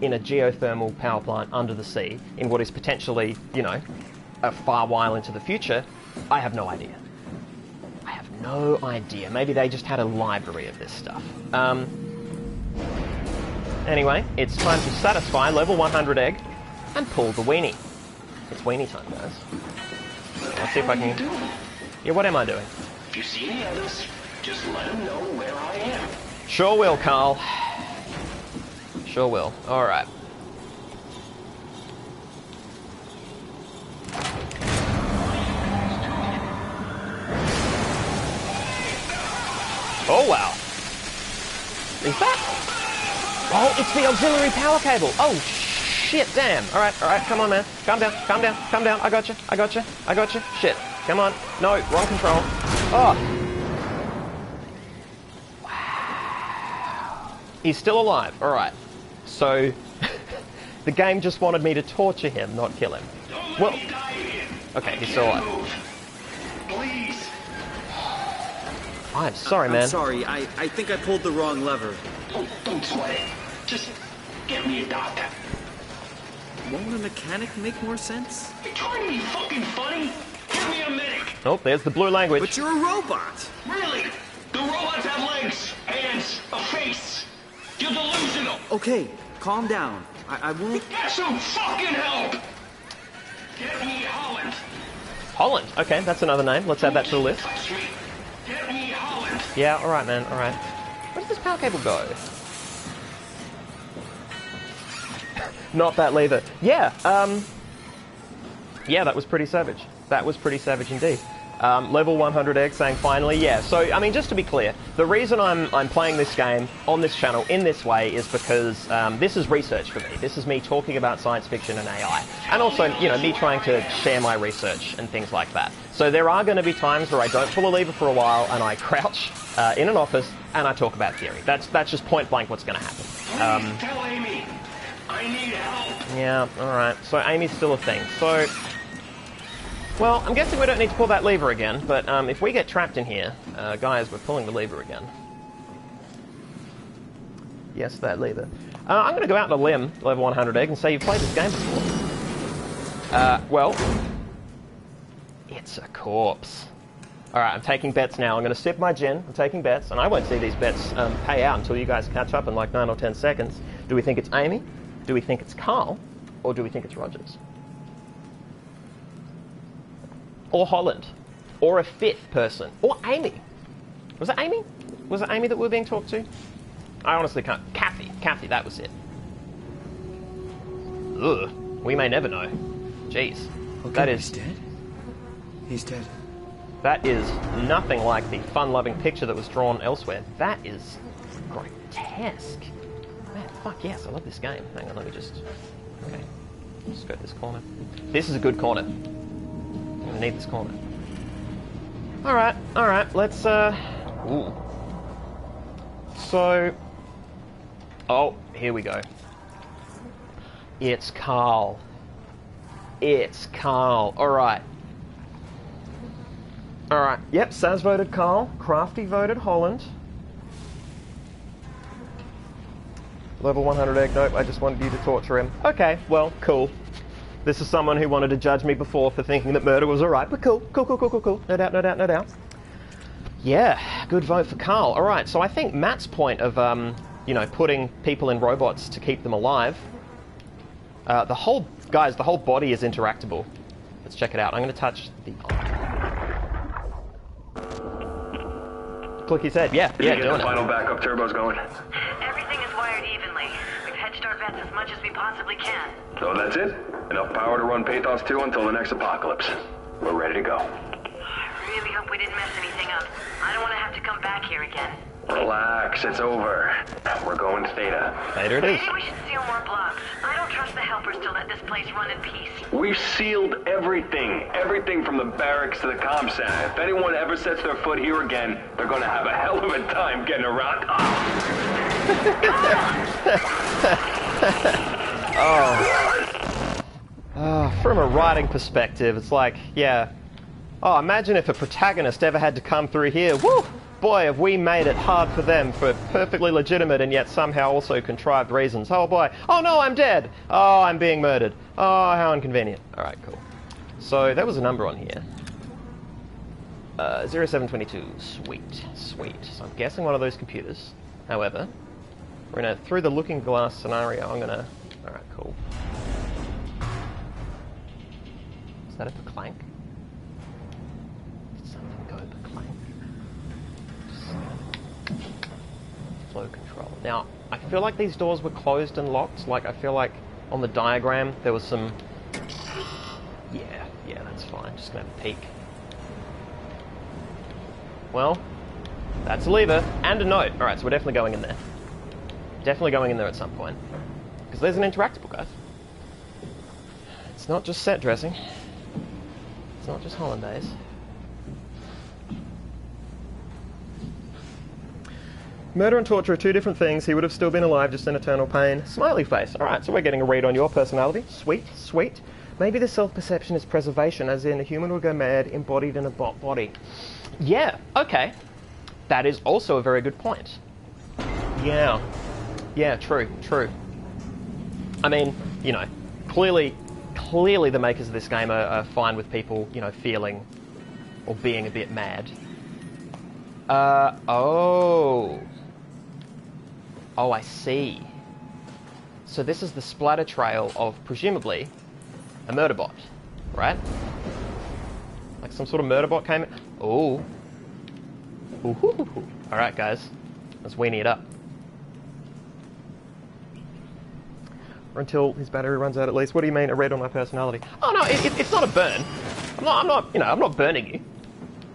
in a geothermal power plant under the sea in what is potentially, a far while into the future, I have no idea. No idea. Maybe they just had a library of this stuff. Anyway, it's time to satisfy level 100 Egg and pull the weenie. It's weenie time, guys. Let's see if I can... Yeah, what am I doing? If you see any others, just let them know where I am. Sure will, Carl. Sure will. Alright. Oh, wow. Is that? Oh, it's the auxiliary power cable. Oh, shit, damn. Alright, come on, man. Calm down. I got you. Shit. Come on. No, wrong control. Oh. Wow. He's still alive. Alright. So, the game just wanted me to torture him, not kill him. Well, okay, he's still alive. Please. I'm sorry, man. I'm sorry. I think I pulled the wrong lever. Don't sweat it. Just get me a doctor. Won't a mechanic make more sense? You trying to be fucking funny? Give me a medic. Oh, there's the blue language. But you're a robot. Really? The robots have legs, hands, a face. You're delusional. Okay, calm down. I won't... Get some fucking help. Get me Holland. Holland. Okay, that's another name. Let's add that to the list. Touch me. Get me Holland. Yeah, alright, man, alright. Where does this power cable go? Not that lever. Yeah, yeah, that was pretty savage. That was pretty savage indeed. Level 100 egg saying finally, yeah. So, I mean, just to be clear, the reason I'm playing this game on this channel in this way is because this is research for me. This is me talking about science fiction and AI. And also, you know, me trying to share my research and things like that. So there are going to be times where I don't pull a lever for a while and I crouch in an office and I talk about theory. That's just point blank what's going to happen. Please tell Amy. I need help. Yeah, alright. So Amy's still a thing. So... well, I'm guessing we don't need to pull that lever again, but if we get trapped in here, guys, we're pulling the lever again. Yes, that lever. I'm going to go out on a limb, level 100 egg, and say you've played this game before. Well, it's a corpse. Alright, I'm taking bets now. I'm going to sip my gin. I'm taking bets, and I won't see these bets pay out until you guys catch up in like 9 or 10 seconds. Do we think it's Amy? Do we think it's Carl? Or do we think it's Rogers? Or Holland, or a fifth person, or Amy. Was it Amy? Was it Amy that we were being talked to? I honestly can't. Kathy, that was it. Ugh, we may never know. Jeez, Okay, that is he's dead? He's dead. That is nothing like the fun-loving picture that was drawn elsewhere. That is grotesque. Man, fuck yes, I love this game. Hang on, let me just... okay, let's go to this corner. This is a good corner. I'm gonna need this corner. Alright, let's, ooh. So... oh, here we go. It's Carl. It's Carl. Alright. Alright, yep, Saz voted Carl. Crafty voted Holland. Level 100 egg, nope, I just wanted you to torture him. Okay, well, cool. This is someone who wanted to judge me before for thinking that murder was alright, but cool. No doubt. Yeah, good vote for Carl. Alright, so I think Matt's point of, you know, putting people in robots to keep them alive, the whole body is interactable. Let's check it out. I'm going to touch the arm. Click his head. Yeah, Did you get doing the it. final backup turbos going? Everything is wired evenly. We've hedged our bets as much as we possibly can. So that's it? Enough power to run Pathos 2 until the next apocalypse. We're ready to go. I really hope we didn't mess anything up. I don't want to have to come back here again. Relax, it's over. We're going to Theta. Later it is. Maybe we should seal more blocks. I don't trust the helpers to let this place run in peace. We've sealed everything. Everything from the barracks to the comm center. If anyone ever sets their foot here again, they're gonna have a hell of a time getting around. From a writing perspective, it's like, yeah. Oh, imagine if a protagonist ever had to come through here. Woo! Boy, have we made it hard for them for perfectly legitimate and yet somehow also contrived reasons. Oh boy. Oh no, I'm dead. Oh, I'm being murdered. Oh, how inconvenient. Alright, cool. So, there was a number on here. 0722. Sweet. So I'm guessing one of those computers. However, we're gonna, through the looking glass scenario, I'm gonna... alright, cool. Is that a clank? Did something flow control. Now, I feel like these doors were closed and locked. Like, I feel like on the diagram there was some... Yeah, that's fine. Just gonna have a peek. Well, that's a lever and a note. Alright, so we're definitely going in there. Definitely going in there at some point. Because there's an interactable, guys. It's not just set dressing. It's not just hollandaise. Murder and torture are two different things. He would have still been alive, just in eternal pain. Smiley face. Alright, so we're getting a read on your personality. Sweet, sweet. Maybe the self-perception is preservation, as in a human will go mad, embodied in a bot body. Yeah, okay. That is also a very good point. Yeah. Yeah, true. I mean, you know, clearly the makers of this game are fine with people, you know, feeling or being a bit mad. Oh, I see. So this is the splatter trail of, presumably, a murder bot, right? Like some sort of murder bot came in. Oh. Ooh. Alright, guys. Let's weenie it up. Or until his battery runs out at least. What do you mean, a read on my personality? Oh no, it's not a burn. I'm not burning you.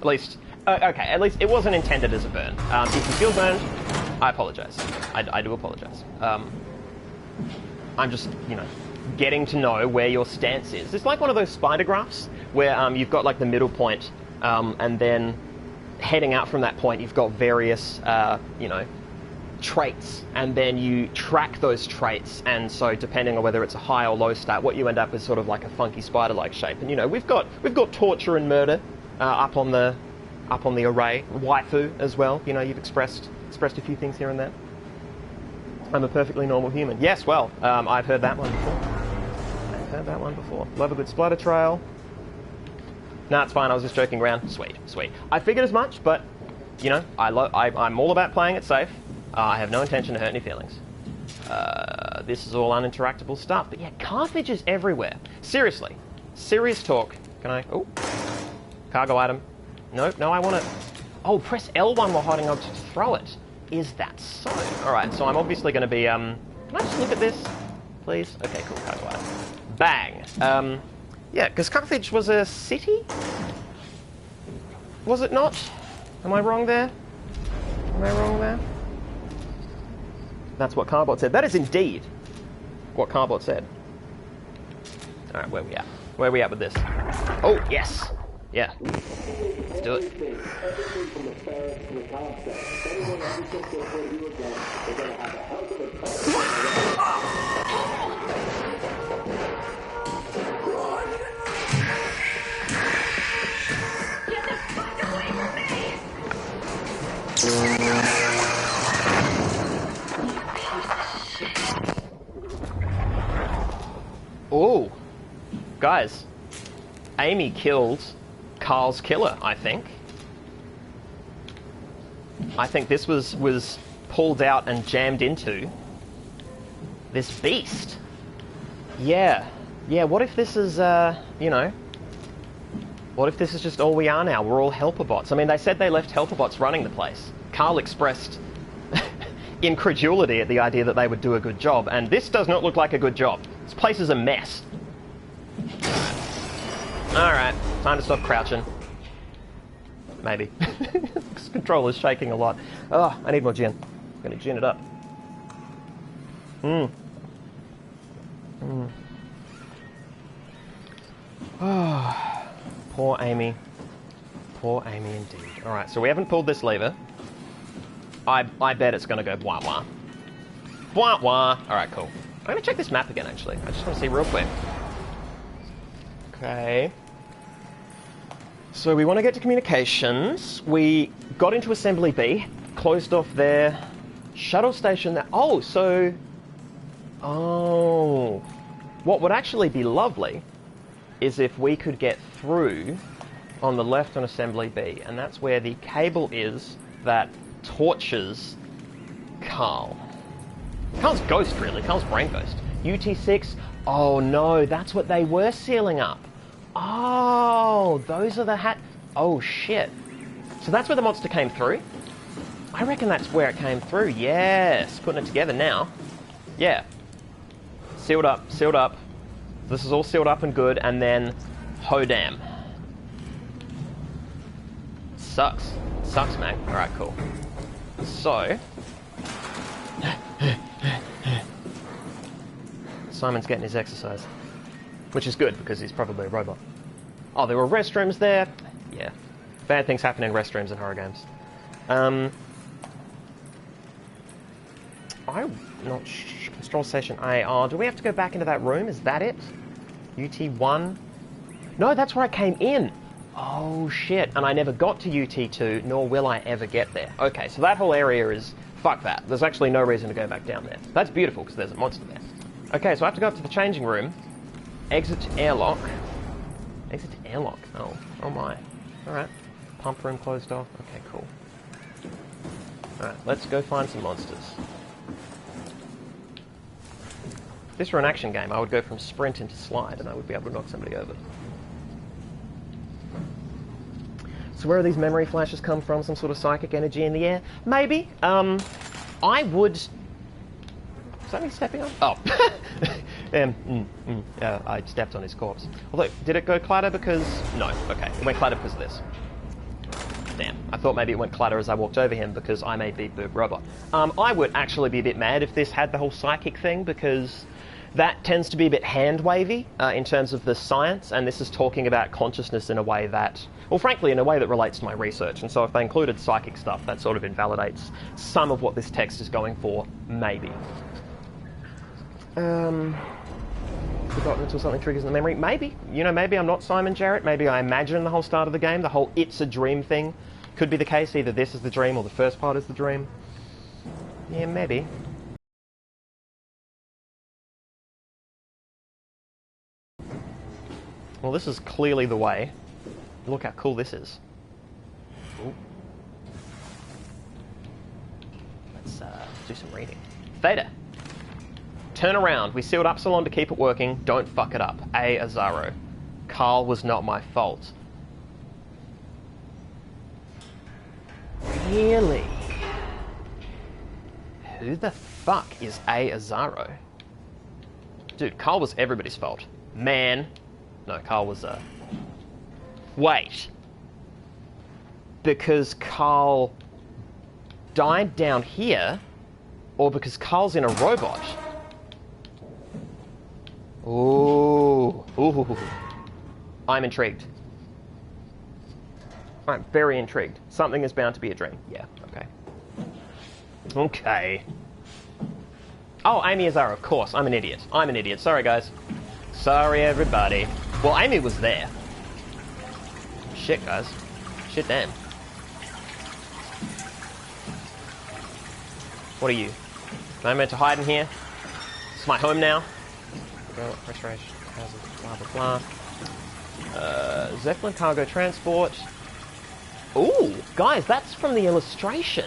At least, okay, at least it wasn't intended as a burn. If you feel burned, I apologize. I do apologize. I'm just, you know, getting to know where your stance is. It's like one of those spider graphs where you've got like the middle point, and then heading out from that point, you've got various, you know, traits, and then you track those traits, and so depending on whether it's a high or low stat, what you end up is sort of like a funky spider-like shape. And you know, we've got torture and murder up on the array. Waifu as well. You know, you've expressed a few things here and there. I'm a perfectly normal human. Yes, well, I've heard that one before. Love a good splatter trail. Nah, it's fine. I was just joking around. Sweet. I figured as much, but you know, I'm all about playing it safe. I have no intention to hurt any feelings. This is all uninteractable stuff. But yeah, Carthage is everywhere. Seriously. Serious talk. Can I... Oh. Cargo item. Nope, no, I want to... Oh, press L1 while holding on to throw it. Is that so? Alright, so I'm obviously going to be... Can I just look at this, please? Okay, cool. Cargo item. Bang. Yeah, because Carthage was a city? Was it not? Am I wrong there? That's what Carbot said. That is indeed what Carbot said. Alright, where we at? Where are we at with this? Oh, yes! Yeah. Let's do it. Get the fuck away from me! Oh, guys, Amy killed Carl's killer, I think. I think this was pulled out and jammed into this beast. Yeah, what if this is, you know, what if this is just all we are now? We're all helper bots. I mean, they said they left helper bots running the place. Carl expressed incredulity at the idea that they would do a good job, and this does not look like a good job. This place is a mess. Alright, time to stop crouching. Maybe. This controller's shaking a lot. Oh, I need more gin. I'm gonna gin it up. Oh, poor Amy. Poor Amy indeed. Alright, so we haven't pulled this lever. I bet it's gonna go wah wah. Wah wah. Alright, cool. I'm gonna check this map again, actually. I just want to see real quick. Okay. So we want to get to communications. We got into Assembly B, closed off their shuttle station there. Oh, so... Oh. What would actually be lovely is if we could get through on the left on Assembly B, and that's where the cable is that tortures Carl. Carl's ghost, really. Carl's brain ghost. UT6. Oh no, that's what they were sealing up. Oh, those are the hat... Oh shit. So that's where the monster came through? I reckon that's where it came through. Yes, putting it together now. Yeah. Sealed up, sealed up. This is all sealed up and good, and then, ho damn. Sucks. Sucks, man. Alright, cool. So... Simon's getting his exercise. Which is good, because he's probably a robot. Oh, there were restrooms there. Yeah. Bad things happen in restrooms in horror games. I'm not Control Station A. Oh, do we have to go back into that room? Is that it? UT1? No, that's where I came in. Oh, shit. And I never got to UT2, nor will I ever get there. Okay, so that whole area is... Fuck that. There's actually no reason to go back down there. That's beautiful, because there's a monster there. Okay, so I have to go up to the changing room. Exit to airlock. Exit to airlock. Oh, oh my. Alright. Pump room closed off. Okay, cool. Alright, let's go find some monsters. If this were an action game, I would go from sprint into slide, and I would be able to knock somebody over. So where are these memory flashes come from? Some sort of psychic energy in the air? Maybe. I would... Is that me stepping on? Oh. I stepped on his corpse. Although, did it go clatter because... No, okay. It went clatter because of this. Damn. I thought maybe it went clatter as I walked over him because I'm a beep boop robot. I would actually be a bit mad if this had the whole psychic thing, because that tends to be a bit hand-wavy in terms of the science, and this is talking about consciousness in a way that... Well, frankly, in a way that relates to my research, and so if they included psychic stuff, that sort of invalidates some of what this text is going for, maybe. Forgotten until something triggers in the memory. Maybe. You know, maybe I'm not Simon Jarrett. Maybe I imagine the whole start of the game. The whole it's a dream thing could be the case. Either this is the dream or the first part is the dream. Yeah, maybe. Well, this is clearly the way. Look how cool this is. Ooh. Let's do some reading. Theta. Turn around. We sealed Upsilon to keep it working. Don't fuck it up. A. Azaro. Carl was not my fault. Really? Who the fuck is A. Azaro? Dude, Carl was everybody's fault. Man. No, Carl was, Wait. Because Carl died down here? Or because Carl's in a robot? Ooh. Ooh. I'm intrigued. I'm very intrigued. Something is bound to be a dream. Yeah, okay. Okay. Oh, Amy Azaro, of course. I'm an idiot. I'm an idiot. Sorry, guys. Sorry, everybody. Well, Amy was there. Shit, guys. Shit, damn. What are you? Am I meant to hide in here? It's my home now. Restoration, blah, blah, blah. Zeppelin cargo transport. Ooh, guys, that's from the illustration.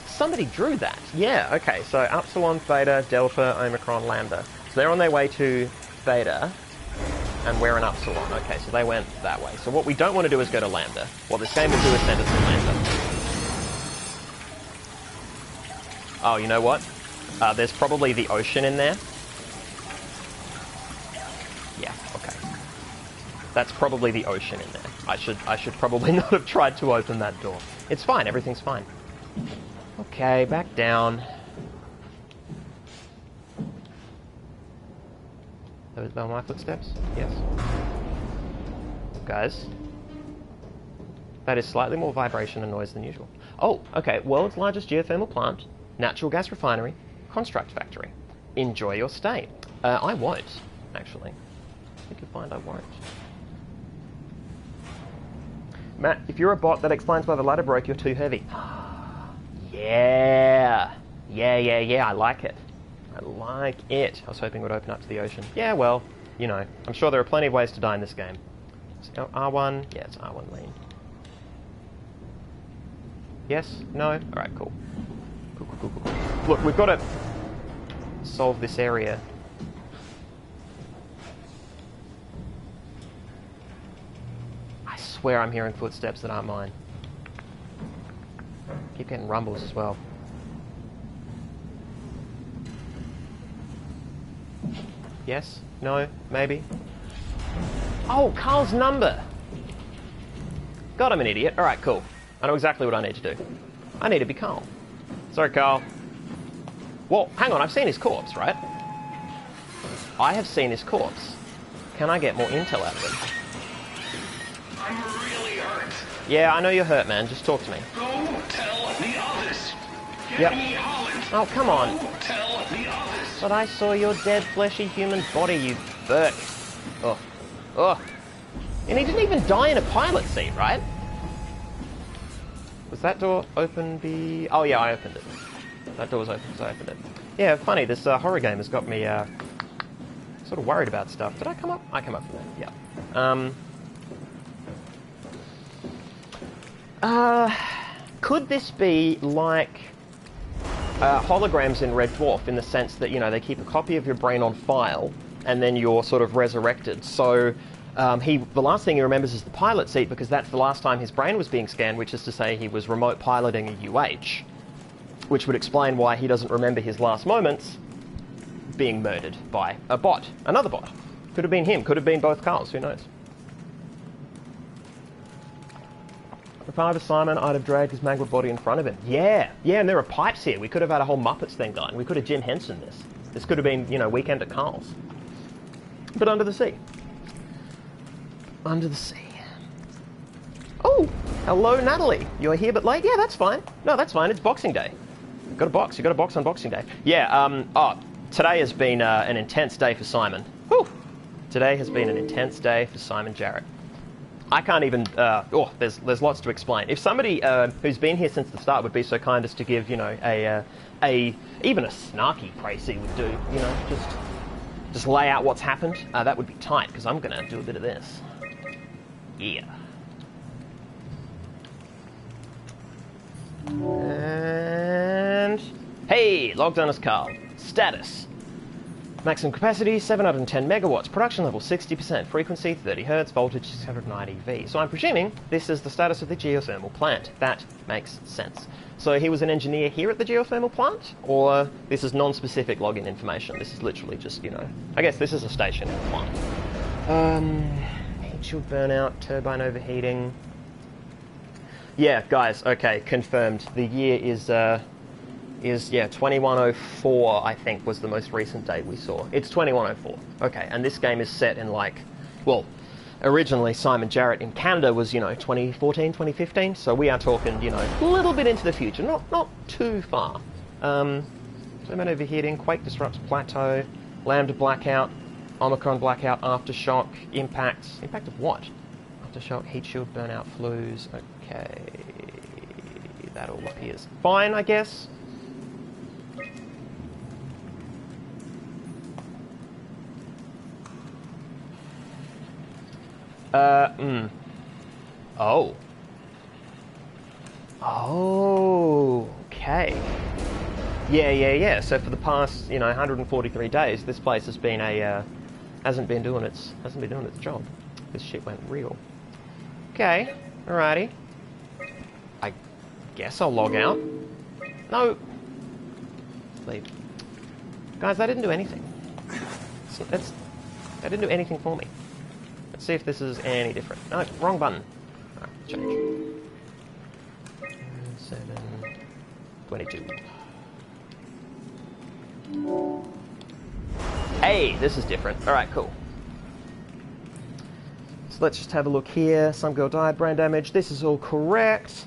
Somebody drew that. Yeah, okay, so Upsilon, Theta, Delta, Omicron, Lambda. So they're on their way to Theta, and we're in Upsilon. Okay, so they went that way. So what we don't want to do is go to Lambda. What this game will do is send us to Lambda. Oh, you know what? There's probably the ocean in there. Yeah, okay. That's probably the ocean in there. I should probably not have tried to open that door. It's fine, everything's fine. Okay, back down. Those are my footsteps? Yes. Guys. That is slightly more vibration and noise than usual. Oh, okay. World's largest geothermal plant, natural gas refinery, construct factory. Enjoy your stay. I won't, actually. I think you'll find I won't. Matt, if you're a bot, that explains why the ladder broke. You're too heavy. Yeah. Yeah. I like it. I like it. I was hoping it would open up to the ocean. Yeah, well, you know, I'm sure there are plenty of ways to die in this game. So, R1. Yeah, it's R1 lean. Yes? No? Alright, cool. Cool. Look, we've got to solve this area. I swear I'm hearing footsteps that aren't mine. Keep getting rumbles as well. Yes? No? Maybe? Oh, Carl's number! God, I'm an idiot. Alright, cool. I know exactly what I need to do. I need to be Carl. Sorry, Carl. Well, hang on, I've seen his corpse, right? I have seen his corpse. Can I get more intel out of him? I'm really hurt. Yeah, I know you're hurt, man. Just talk to me. Go tell the others. Yep. Get me Holland. Oh, come on. Go tell the others. But I saw your dead, fleshy human body, you Burke. Oh. Oh. And he didn't even die in a pilot seat, right? Was that door open? Oh, yeah, I opened it. That door was open, so I opened it. Yeah, funny, this horror game has got me sort of worried about stuff. Did I come up? I came up from there, yeah. Could this be like holograms in Red Dwarf, in the sense that, you know, they keep a copy of your brain on file and then you're sort of resurrected? So the last thing he remembers is the pilot seat, because that's the last time his brain was being scanned, which is to say he was remote piloting a UH, which would explain why he doesn't remember his last moments being murdered by a bot. Another bot. Could have been him, could have been both Carls, who knows? If I was Simon, I'd have dragged his magma body in front of him. Yeah, yeah, and there are pipes here. We could have had a whole Muppets thing going. We could have Jim Henson this. This could have been, you know, Weekend at Carl's. But under the sea. Under the sea. Oh, hello, Natalie. You're here but late? Yeah, that's fine. No, that's fine. It's Boxing Day. Got a box. You got a box on Boxing Day. Yeah, today has been an intense day for Simon. Whew. Today has been an intense day for Simon Jarrett. I can't even... there's lots to explain. If somebody who's been here since the start would be so kind as to give, you know, even a snarky précis would do, you know, just lay out what's happened, that would be tight, because I'm going to do a bit of this. Yeah. And... Hey, logged on as Carl. Status. Maximum capacity, 710 megawatts. Production level, 60%. Frequency, 30 hertz. Voltage, 690 V. So I'm presuming this is the status of the geothermal plant. That makes sense. So he was an engineer here at the geothermal plant? Or this is non-specific login information? This is literally just, you know... I guess this is a station in the plant. Heat shield burnout, turbine overheating... Yeah, guys, okay, confirmed. The year is 2104, I think, was the most recent date we saw. It's 2104. Okay, and this game is set in, like, well, originally Simon Jarrett in Canada was, you know, 2014, 2015, so we are talking, you know, a little bit into the future, not too far. Turbine overheating, quake disrupts plateau, lambda blackout, Omicron blackout, aftershock, impact of what? Aftershock, heat shield burnout, flues, okay, that all appears fine, I guess. Oh. Oh, okay. Yeah. So for the past, you know, 143 days, this place has been hasn't been doing its job. This shit went real. Okay, alrighty. I guess I'll log out. No. Leave. Guys, that didn't do anything. That didn't do anything for me. Let's see if this is any different. No, wrong button. Alright, change. 7, 22. Hey, this is different. Alright, cool. So let's just have a look here. Some girl died, brain damage. This is all correct.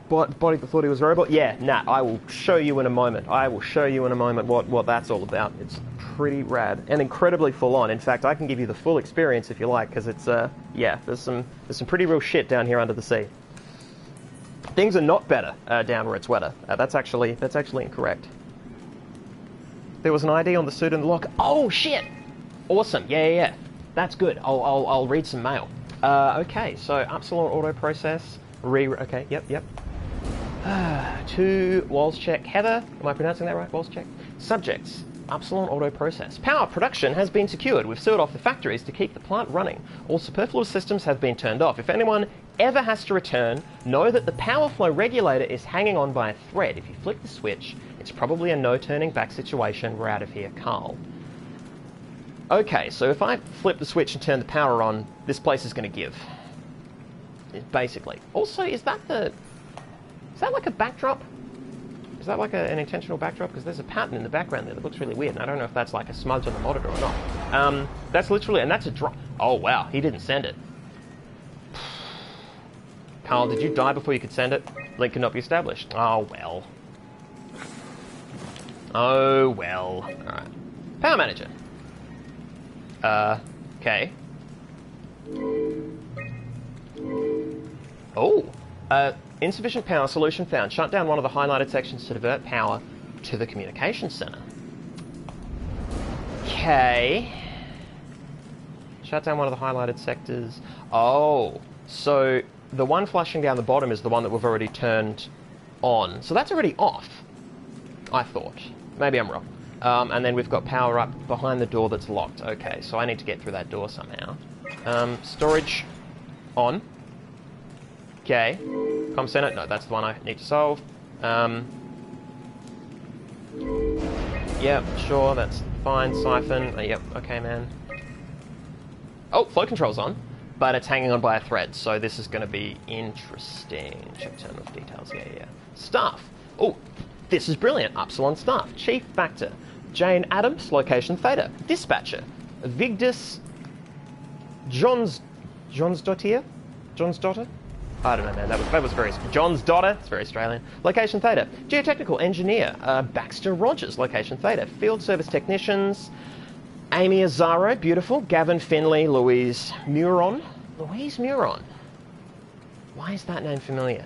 Body that thought he was a robot? Yeah, nah, I will show you in a moment. I will show you in a moment what that's all about. It's pretty rad and incredibly full on. In fact, I can give you the full experience if you like, because it's yeah, there's some pretty real shit down here under the sea. Things are not better down where it's wetter. That's actually incorrect. There was an ID on the suit and the lock. Oh shit! Awesome. Yeah. That's good. I'll read some mail. Okay, so Upsilon auto process. Okay. Yep. 2 walls check. Heather, am I pronouncing that right? Walls check. Subjects. Upsilon auto process. Power production has been secured. We've sealed off the factories to keep the plant running. All superfluous systems have been turned off. If anyone ever has to return, know that the power flow regulator is hanging on by a thread. If you flick the switch, it's probably a no turning back situation. We're out of here, Carl. Okay, so if I flip the switch and turn the power on, this place is going to give. Basically. Also, is that like a backdrop? Is that like an intentional backdrop? Because there's a pattern in the background there that looks really weird, and I don't know if that's like a smudge on the monitor or not. That's literally, and that's a drop. Oh wow, he didn't send it. Carl, did you die before you could send it? Link cannot be established. Oh well. Oh well. Alright. Power manager. Okay. Oh. Insufficient power, solution found. Shut down one of the highlighted sections to divert power to the communication center. Okay. Shut down one of the highlighted sectors. Oh, so the one flashing down the bottom is the one that we've already turned on. So that's already off, I thought. Maybe I'm wrong. And then we've got power up behind the door that's locked. Okay, so I need to get through that door somehow. Storage on. Okay. Com center. No, that's the one I need to solve. Yep, sure, that's fine. Siphon. Yep, okay, man. Oh, flow control's on, but it's hanging on by a thread, so this is going to be interesting. Check terminal details. Yeah. Staff. Oh, this is brilliant. Upsilon staff. Chief Factor. Jane Adams, location Theta. Dispatcher. Vigdis Johnsdottir? I don't know, man. That was very... John's daughter. It's very Australian. Location Theta. Geotechnical engineer. Baxter Rogers. Location Theta. Field service technicians. Amy Azzaro. Beautiful. Gavin Finley. Louise Muron. Louise Muron. Why is that name familiar?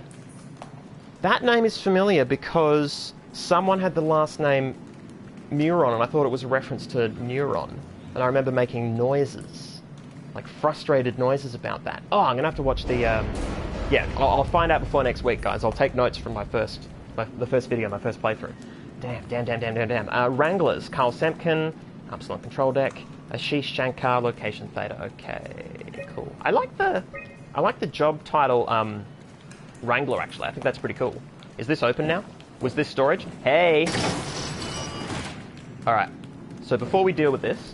That name is familiar because someone had the last name Muron, and I thought it was a reference to neuron. And I remember making noises. Like frustrated noises about that. Oh, I'm going to have to watch the... yeah, I'll find out before next week, guys. I'll take notes from the first video, my first playthrough. Damn. Wranglers, Carl Semken, Upsilon Control Deck, Ashish Shankar, Location Theta. Okay, cool. I like the job title, Wrangler, actually. I think that's pretty cool. Is this open now? Was this storage? Hey! Alright, so before we deal with this,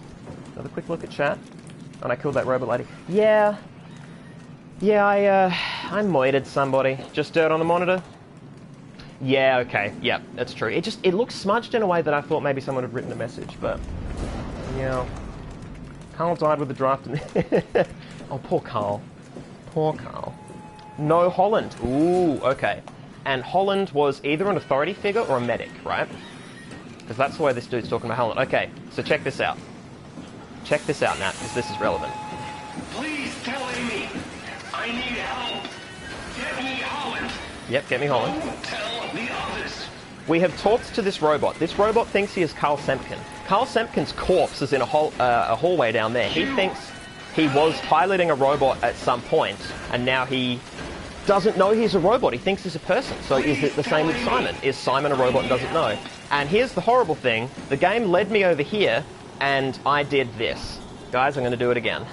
another quick look at chat. And I killed that robot lady. Yeah, I moited somebody. Just dirt on the monitor? Yeah, okay, yeah, that's true. It looks smudged in a way that I thought maybe someone had written a message, but... Yeah. Carl died with the draft. Oh, poor Carl. Poor Carl. No Holland. Ooh, okay. And Holland was either an authority figure or a medic, right? Because that's the way this dude's talking about Holland. Okay, so check this out. Check this out, Nat, because this is relevant. Please tell Amy, I need help. Get me Holland. Yep, get me Holland. Don't tell the others. We have talked to this robot. This robot thinks he is Carl Semken. Carl Semken's corpse is in a hallway down there. He thinks he was piloting a robot at some point, and now he doesn't know he's a robot. He thinks he's a person. So is it the same with Simon? Is Simon a robot and doesn't know? And here's the horrible thing. The game led me over here, and I did this. Guys, I'm going to do it again.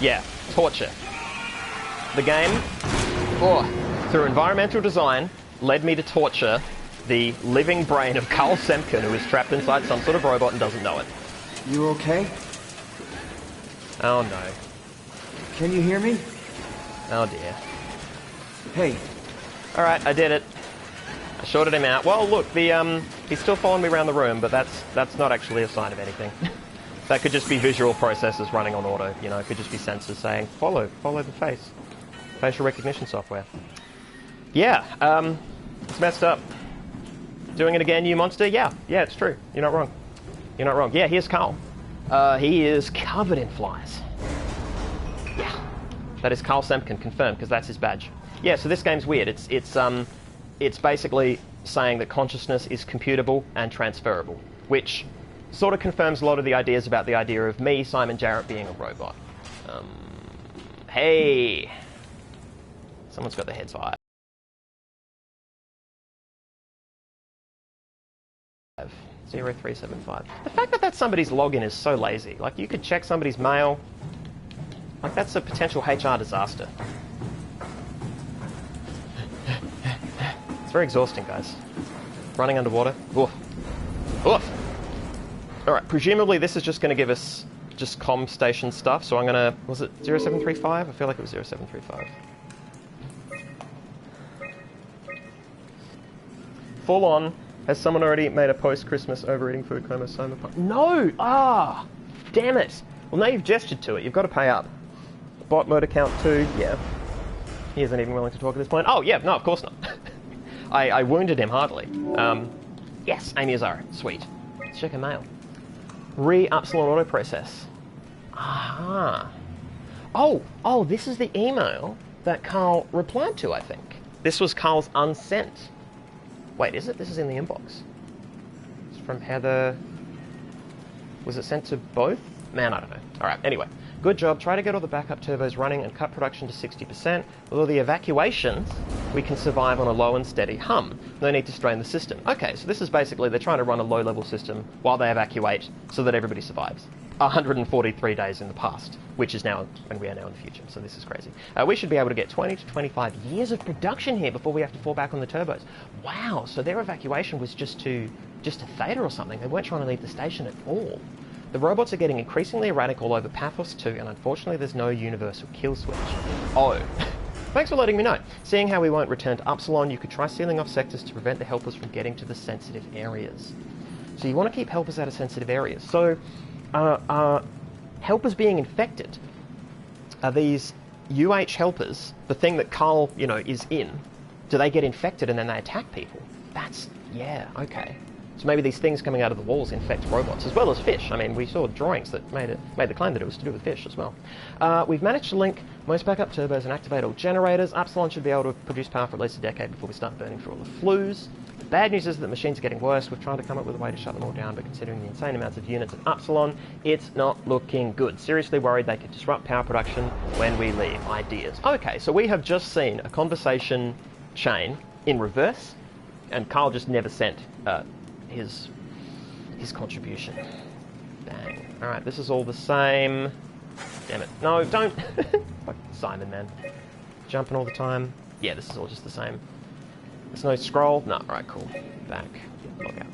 Yeah, torture. The game, through environmental design, led me to torture the living brain of Carl Semken, who is trapped inside some sort of robot and doesn't know it. You okay? Oh no. Can you hear me? Oh dear. Hey. Alright, I did it. I shorted him out. Well, look, he's still following me around the room, but that's not actually a sign of anything. That could just be visual processors running on auto. You know, it could just be sensors saying, follow the face. Facial recognition software. Yeah, it's messed up. Doing it again, you monster? Yeah, it's true. You're not wrong. You're not wrong. Yeah, here's Carl. He is covered in flies. Yeah. That is Carl Semken, confirmed, because that's his badge. Yeah, so this game's weird. It's basically saying that consciousness is computable and transferable, which sort of confirms a lot of the ideas about the idea of me, Simon Jarrett, being a robot. Hey! Someone's got their heads high. 0375. The fact that that's somebody's login is so lazy. Like, you could check somebody's mail. Like, that's a potential HR disaster. It's very exhausting, guys. Running underwater. Oof. Oof. Alright, presumably this is just going to give us just comm station stuff, so I'm going to... Was it 0735? I feel like it was 0735. Full on. Has someone already made a post-Christmas overeating food coma SOMA? No! Ah! Damn it! Well, now you've gestured to it. You've got to pay up. Bot mode account 2, yeah. He isn't even willing to talk at this point. Oh, yeah, no, of course not. I wounded him hardly. Yes, Amy Azara. Sweet. Let's check her mail. Re-Upsilon auto process. Aha. Oh, this is the email that Carl replied to, I think. This was Carl's unsent. Wait, is it? This is in the inbox. It's from Heather. Was it sent to both? Man, I don't know. Alright, anyway. Good job. Try to get all the backup turbos running and cut production to 60%. With all the evacuations, we can survive on a low and steady hum. No need to strain the system. Okay, so this is basically they're trying to run a low-level system while they evacuate so that everybody survives. 143 days in the past, which is now, and we are now in the future, so this is crazy. We should be able to get 20 to 25 years of production here before we have to fall back on the turbos. Wow, so their evacuation was just to Theta or something. They weren't trying to leave the station at all. The robots are getting increasingly erratic all over Pathos 2, and unfortunately there's no universal kill switch. Oh. Thanks for letting me know. Seeing how we won't return to Upsilon, you could try sealing off sectors to prevent the helpers from getting to the sensitive areas. So you want to keep helpers out of sensitive areas. So, helpers being infected, are these UH helpers, the thing that Carl, is in, do they get infected and then they attack people? That's, yeah, okay. So maybe these things coming out of the walls infect robots, as well as fish. I mean, we saw drawings that made the claim that it was to do with fish as well. We've managed to link most backup turbos and activate all generators. Upsilon should be able to produce power for at least a decade before we start burning through all the flues. The bad news is that the machines are getting worse. We've tried to come up with a way to shut them all down, but considering the insane amounts of units at Upsilon, it's not looking good. Seriously worried they could disrupt power production when we leave. Ideas. Okay, so we have just seen a conversation chain in reverse, and Carl just never sent his contribution. Dang. Alright, this is all the same. Damn it. No, don't. Fuck Simon, man. Jumping all the time. Yeah, this is all just the same. There's no scroll. No, alright, cool. Back. Log out.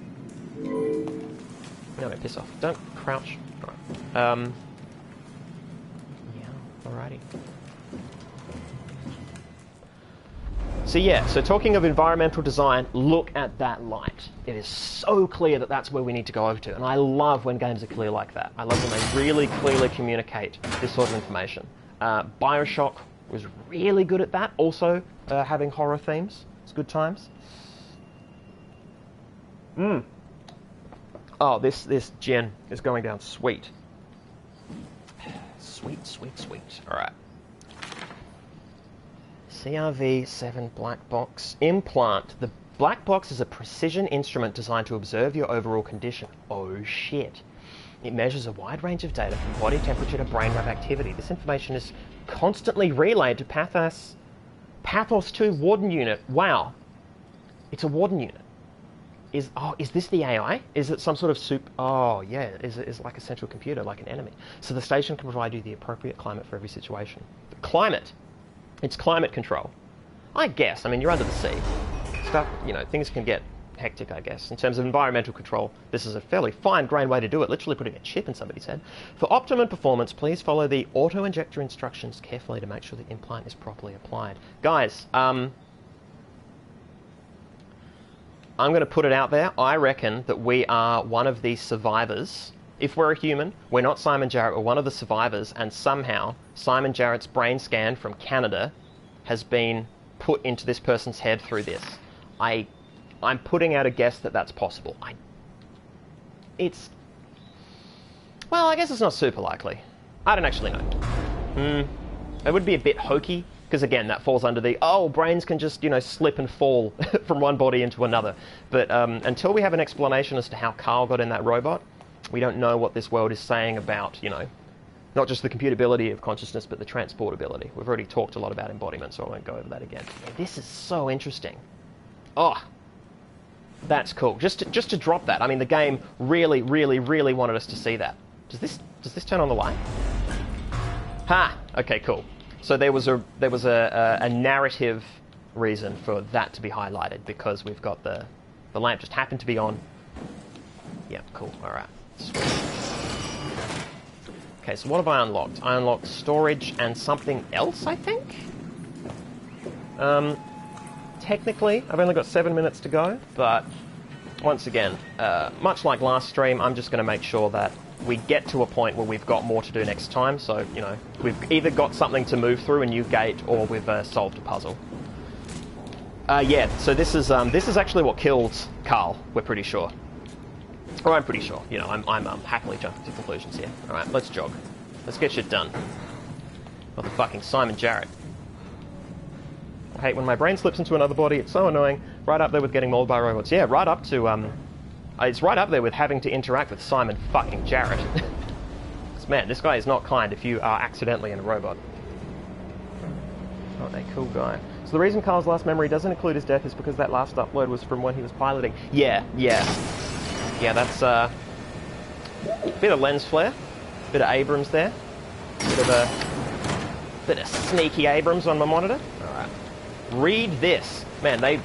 No, piss off. Don't crouch. Alright. Yeah, alrighty. So yeah, so talking of environmental design, look at that light. It is so clear that that's where we need to go over to. And I love when games are clear like that. I love when they really clearly communicate this sort of information. Bioshock was really good at that. Also, having horror themes. It's good times. Oh, this gin is going down sweet. Sweet, sweet, sweet. All right. CRV-7 black box implant. The black box is a precision instrument designed to observe your overall condition. Oh shit. It measures a wide range of data from body temperature to brainwave activity. This information is constantly relayed to Pathos 2 Warden unit. Wow. It's a Warden unit. Is this the AI? Is it some sort of Oh yeah, is like a central computer, like an enemy. So the station can provide you the appropriate climate for every situation. The climate. It's climate control. I guess. I mean, you're under the sea. Stuff, things can get hectic, I guess. In terms of environmental control, this is a fairly fine-grained way to do it, literally putting a chip in somebody's head. For optimum performance, please follow the auto-injector instructions carefully to make sure the implant is properly applied. Guys, I'm going to put it out there. I reckon that we are one of the survivors. If we're a human, we're not Simon Jarrett, we're one of the survivors, and somehow Simon Jarrett's brain scan from Canada has been put into this person's head through this. I'm putting out a guess that that's possible. Well, I guess it's not super likely. I don't actually know. It would be a bit hokey, because again, that falls under the, brains can just, slip and fall from one body into another. But until we have an explanation as to how Carl got in that robot, we don't know what this world is saying about, not just the computability of consciousness, but the transportability. We've already talked a lot about embodiment, so I won't go over that again. This is so interesting. Oh, That's cool. Just to drop that. I mean, the game really, really, really wanted us to see that. Does this turn on the light? Ha! Okay, cool. So there was a narrative reason for that to be highlighted, because we've got the lamp just happened to be on. Yeah, cool. All right. Sweet. Okay, so what have I unlocked? I unlocked storage and something else, I think? Technically, I've only got 7 minutes to go, but once again, much like last stream, I'm just going to make sure that we get to a point where we've got more to do next time, so, you know, we've either got something to move through, a new gate, or we've solved a puzzle. Yeah, so this is actually what killed Carl, we're pretty sure. Or I'm pretty sure. You know, I'm happily jumping to conclusions here. Alright, let's jog. Let's get shit done. Motherfucking Simon Jarrett. I hate when my brain slips into another body, it's so annoying. Right up there with getting mauled by robots. Yeah, right up to, it's right up there with having to interact with Simon fucking Jarrett. Man, this guy is not kind if you are accidentally in a robot. Not a cool guy. So the reason Carl's last memory doesn't include his death is because that last upload was from when he was piloting. Yeah, that's a bit of lens flare, bit of Abrams there, bit of sneaky Abrams on my monitor. All right, read this, man.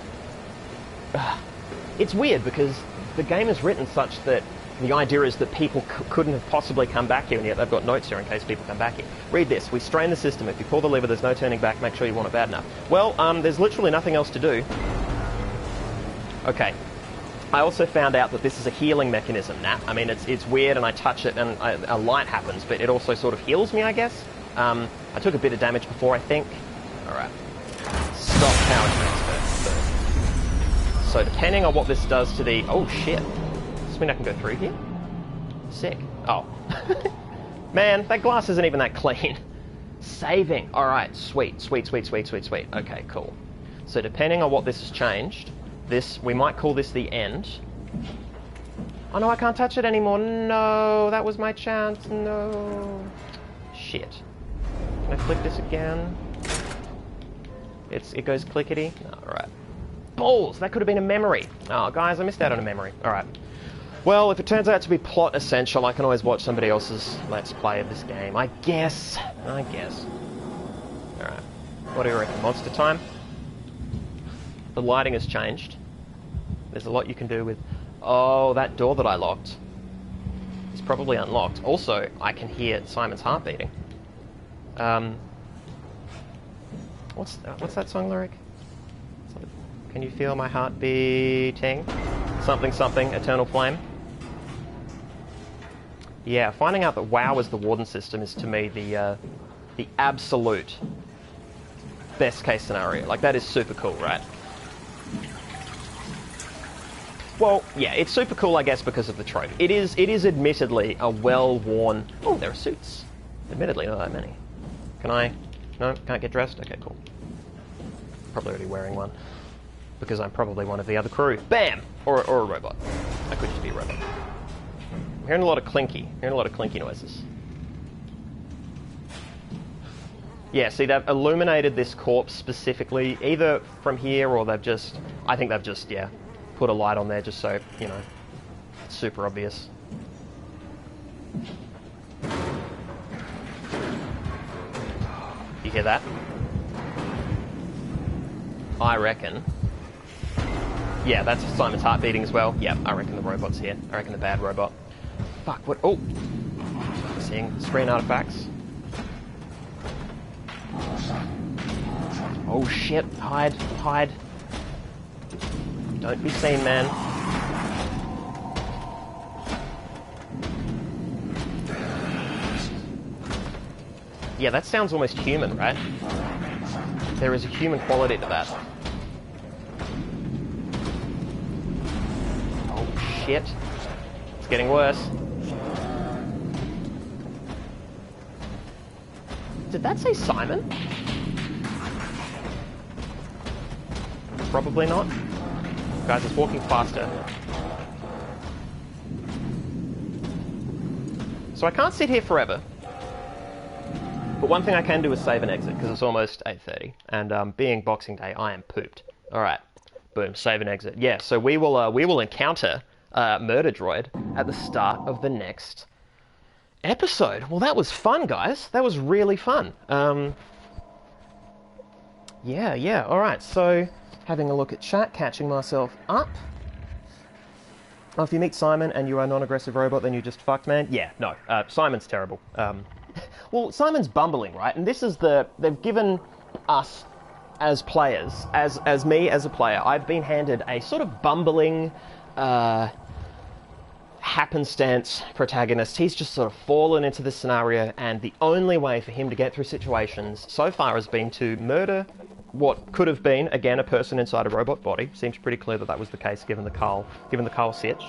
It's weird because the game is written such that the idea is that people couldn't have possibly come back here, and yet they've got notes here in case people come back here. Read this. We strain the system. If you pull the lever, there's no turning back. Make sure you want it bad enough. Well, there's literally nothing else to do. Okay. I also found out that this is a healing mechanism, Nat. I mean, it's weird, and I touch it, and a light happens, but it also sort of heals me, I guess. I took a bit of damage before, I think. All right. Stop power transfer first. So depending on what this does to the... Oh, shit. Does this mean I can go through here? Sick. Oh. Man, that glass isn't even that clean. Saving. All right. Sweet. Okay, cool. So depending on what this has changed... we might call this the end. Oh no, I can't touch it anymore. No, that was my chance. No. Shit. Can I flick this again? It goes clickety. Alright. Balls! That could have been a memory. Oh, guys, I missed out on a memory. Alright. Well, if it turns out to be plot essential, I can always watch somebody else's Let's Play of this game. I guess. Alright. What do you reckon? Monster time? The lighting has changed. There's a lot you can do with... Oh, that door that I locked is probably unlocked. Also, I can hear Simon's heart beating. What's that song lyric? Can you feel my heart beating? Something, eternal flame. Yeah, finding out that WoW is the warden system is to me the absolute best case scenario. Like, that is super cool, right? Well, yeah, it's super cool, I guess, because of the trope. It is admittedly a well-worn... Oh, there are suits. Admittedly, not that many. Can I... No? Can't get dressed? Okay, cool. Probably already wearing one. Because I'm probably one of the other crew. Bam! Or a robot. I could just be a robot. I'm hearing a lot of clinky noises. Yeah, see, they've illuminated this corpse specifically, either from here or they've just... I think they've just, yeah... put a light on there just so, you know, it's super obvious. You hear that? I reckon. Yeah, that's Simon's heart beating as well. Yeah, I reckon the robot's here. I reckon the bad robot. Fuck, what? Oh! Seeing screen artifacts. Oh shit, hide. Don't be seen, man. Yeah, that sounds almost human, right? There is a human quality to that. Oh, shit. It's getting worse. Did that say Simon? Probably not. Guys, it's walking faster. So I can't sit here forever. But one thing I can do is save and exit, because it's almost 8:30. And being Boxing Day, I am pooped. Alright. Boom, save and exit. Yeah, so we will encounter Murder Droid at the start of the next episode. Well, that was fun, guys. That was really fun. Yeah. All right, so having a look at chat, catching myself up. Oh, if you meet Simon and you are a non-aggressive robot, then you just fucked, man. Yeah, no, Simon's terrible. Well, Simon's bumbling, right? And this is they've given us as players, as me as a player, I've been handed a sort of bumbling, happenstance protagonist. He's just sort of fallen into this scenario, and the only way for him to get through situations so far has been to murder what could have been, again, a person inside a robot body. Seems pretty clear that was the case given the Carl sitch.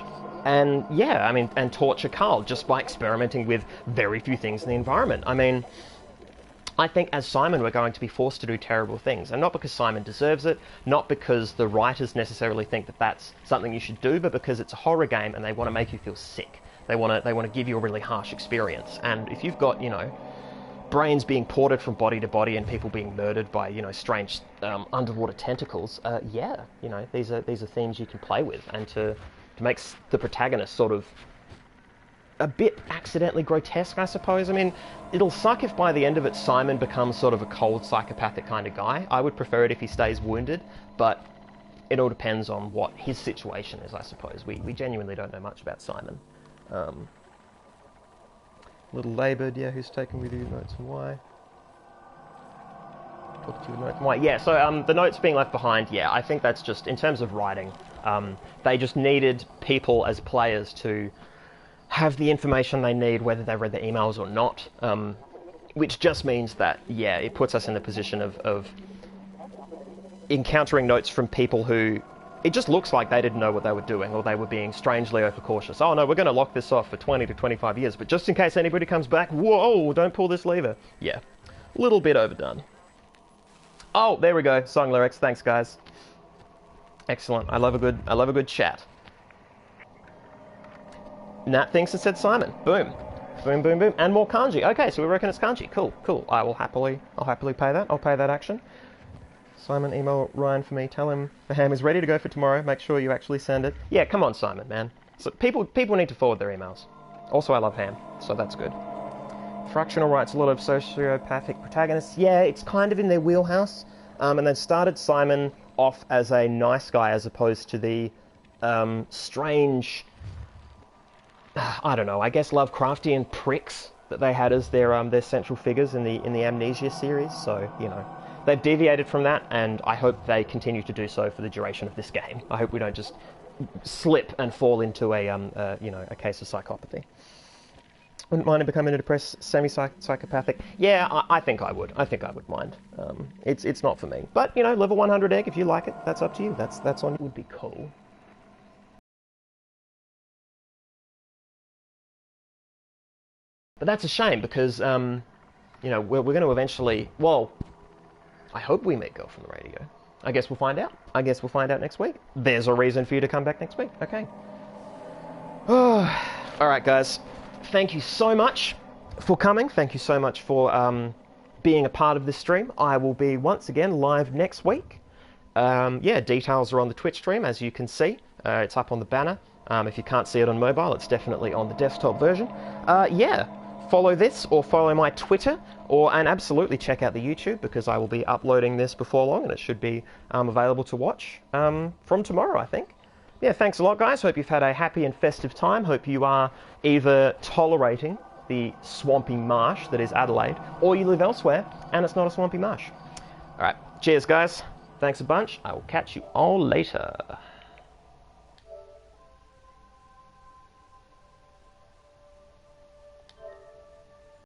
And yeah, I mean, and torture Carl just by experimenting with very few things in the environment. I mean, I think as Simon we're going to be forced to do terrible things, and not because Simon deserves it, not because the writers necessarily think that that's something you should do, but because it's a horror game and they want to make you feel sick. They want to give you a really harsh experience. And if you've got, brains being ported from body to body and people being murdered by, strange underwater tentacles, these are themes you can play with, and to make the protagonist sort of a bit accidentally grotesque, I suppose. I mean, it'll suck if by the end of it Simon becomes sort of a cold, psychopathic kind of guy. I would prefer it if he stays wounded, but it all depends on what his situation is, I suppose. We genuinely don't know much about Simon. Little laboured, yeah, who's taken with you notes and why? Talk to you notes and why. Yeah, so the notes being left behind, yeah, I think that's just, in terms of writing, they just needed people as players to have the information they need, whether they read the emails or not, which just means that, yeah, it puts us in the position of encountering notes from people who, it just looks like they didn't know what they were doing, or they were being strangely overcautious. Oh no, we're going to lock this off for 20 to 25 years, but just in case anybody comes back, whoa, don't pull this lever. Yeah, a little bit overdone. Oh, there we go, song lyrics, thanks guys. Excellent, I love a good chat. Nat thinks it said Simon. Boom. Boom, boom, boom. And more kanji. Okay, so we reckon it's kanji. Cool. I'll happily pay that. I'll pay that action. Simon, email Ryan for me. Tell him the ham is ready to go for tomorrow. Make sure you actually send it. Yeah, come on, Simon, man. So people need to forward their emails. Also, I love ham, so that's good. Fractional writes a lot of sociopathic protagonists. Yeah, it's kind of in their wheelhouse. And then started Simon off as a nice guy as opposed to the strange, I don't know, I guess Lovecraftian pricks that they had as their central figures in the Amnesia series. So, they've deviated from that, and I hope they continue to do so for the duration of this game. I hope we don't just slip and fall into a case of psychopathy. Wouldn't mind becoming a depressed, semi-psychopathic. Yeah, I think I would. I think I would mind. It's not for me. But, level 100 egg, if you like it, that's up to you. That's on you. Would be cool. But that's a shame because, we're going to eventually, well, I hope we meet Girl from the Radio. I guess we'll find out. I guess we'll find out next week. There's a reason for you to come back next week. Okay. All right, guys. Thank you so much for coming. Thank you so much for being a part of this stream. I will be once again live next week. Details are on the Twitch stream, as you can see. It's up on the banner. If you can't see it on mobile, it's definitely on the desktop version. Follow this or follow my Twitter, and absolutely check out the YouTube because I will be uploading this before long and it should be available to watch from tomorrow, I think. Yeah, thanks a lot, guys. Hope you've had a happy and festive time. Hope you are either tolerating the swampy marsh that is Adelaide, or you live elsewhere and it's not a swampy marsh. All right, cheers, guys. Thanks a bunch. I will catch you all later.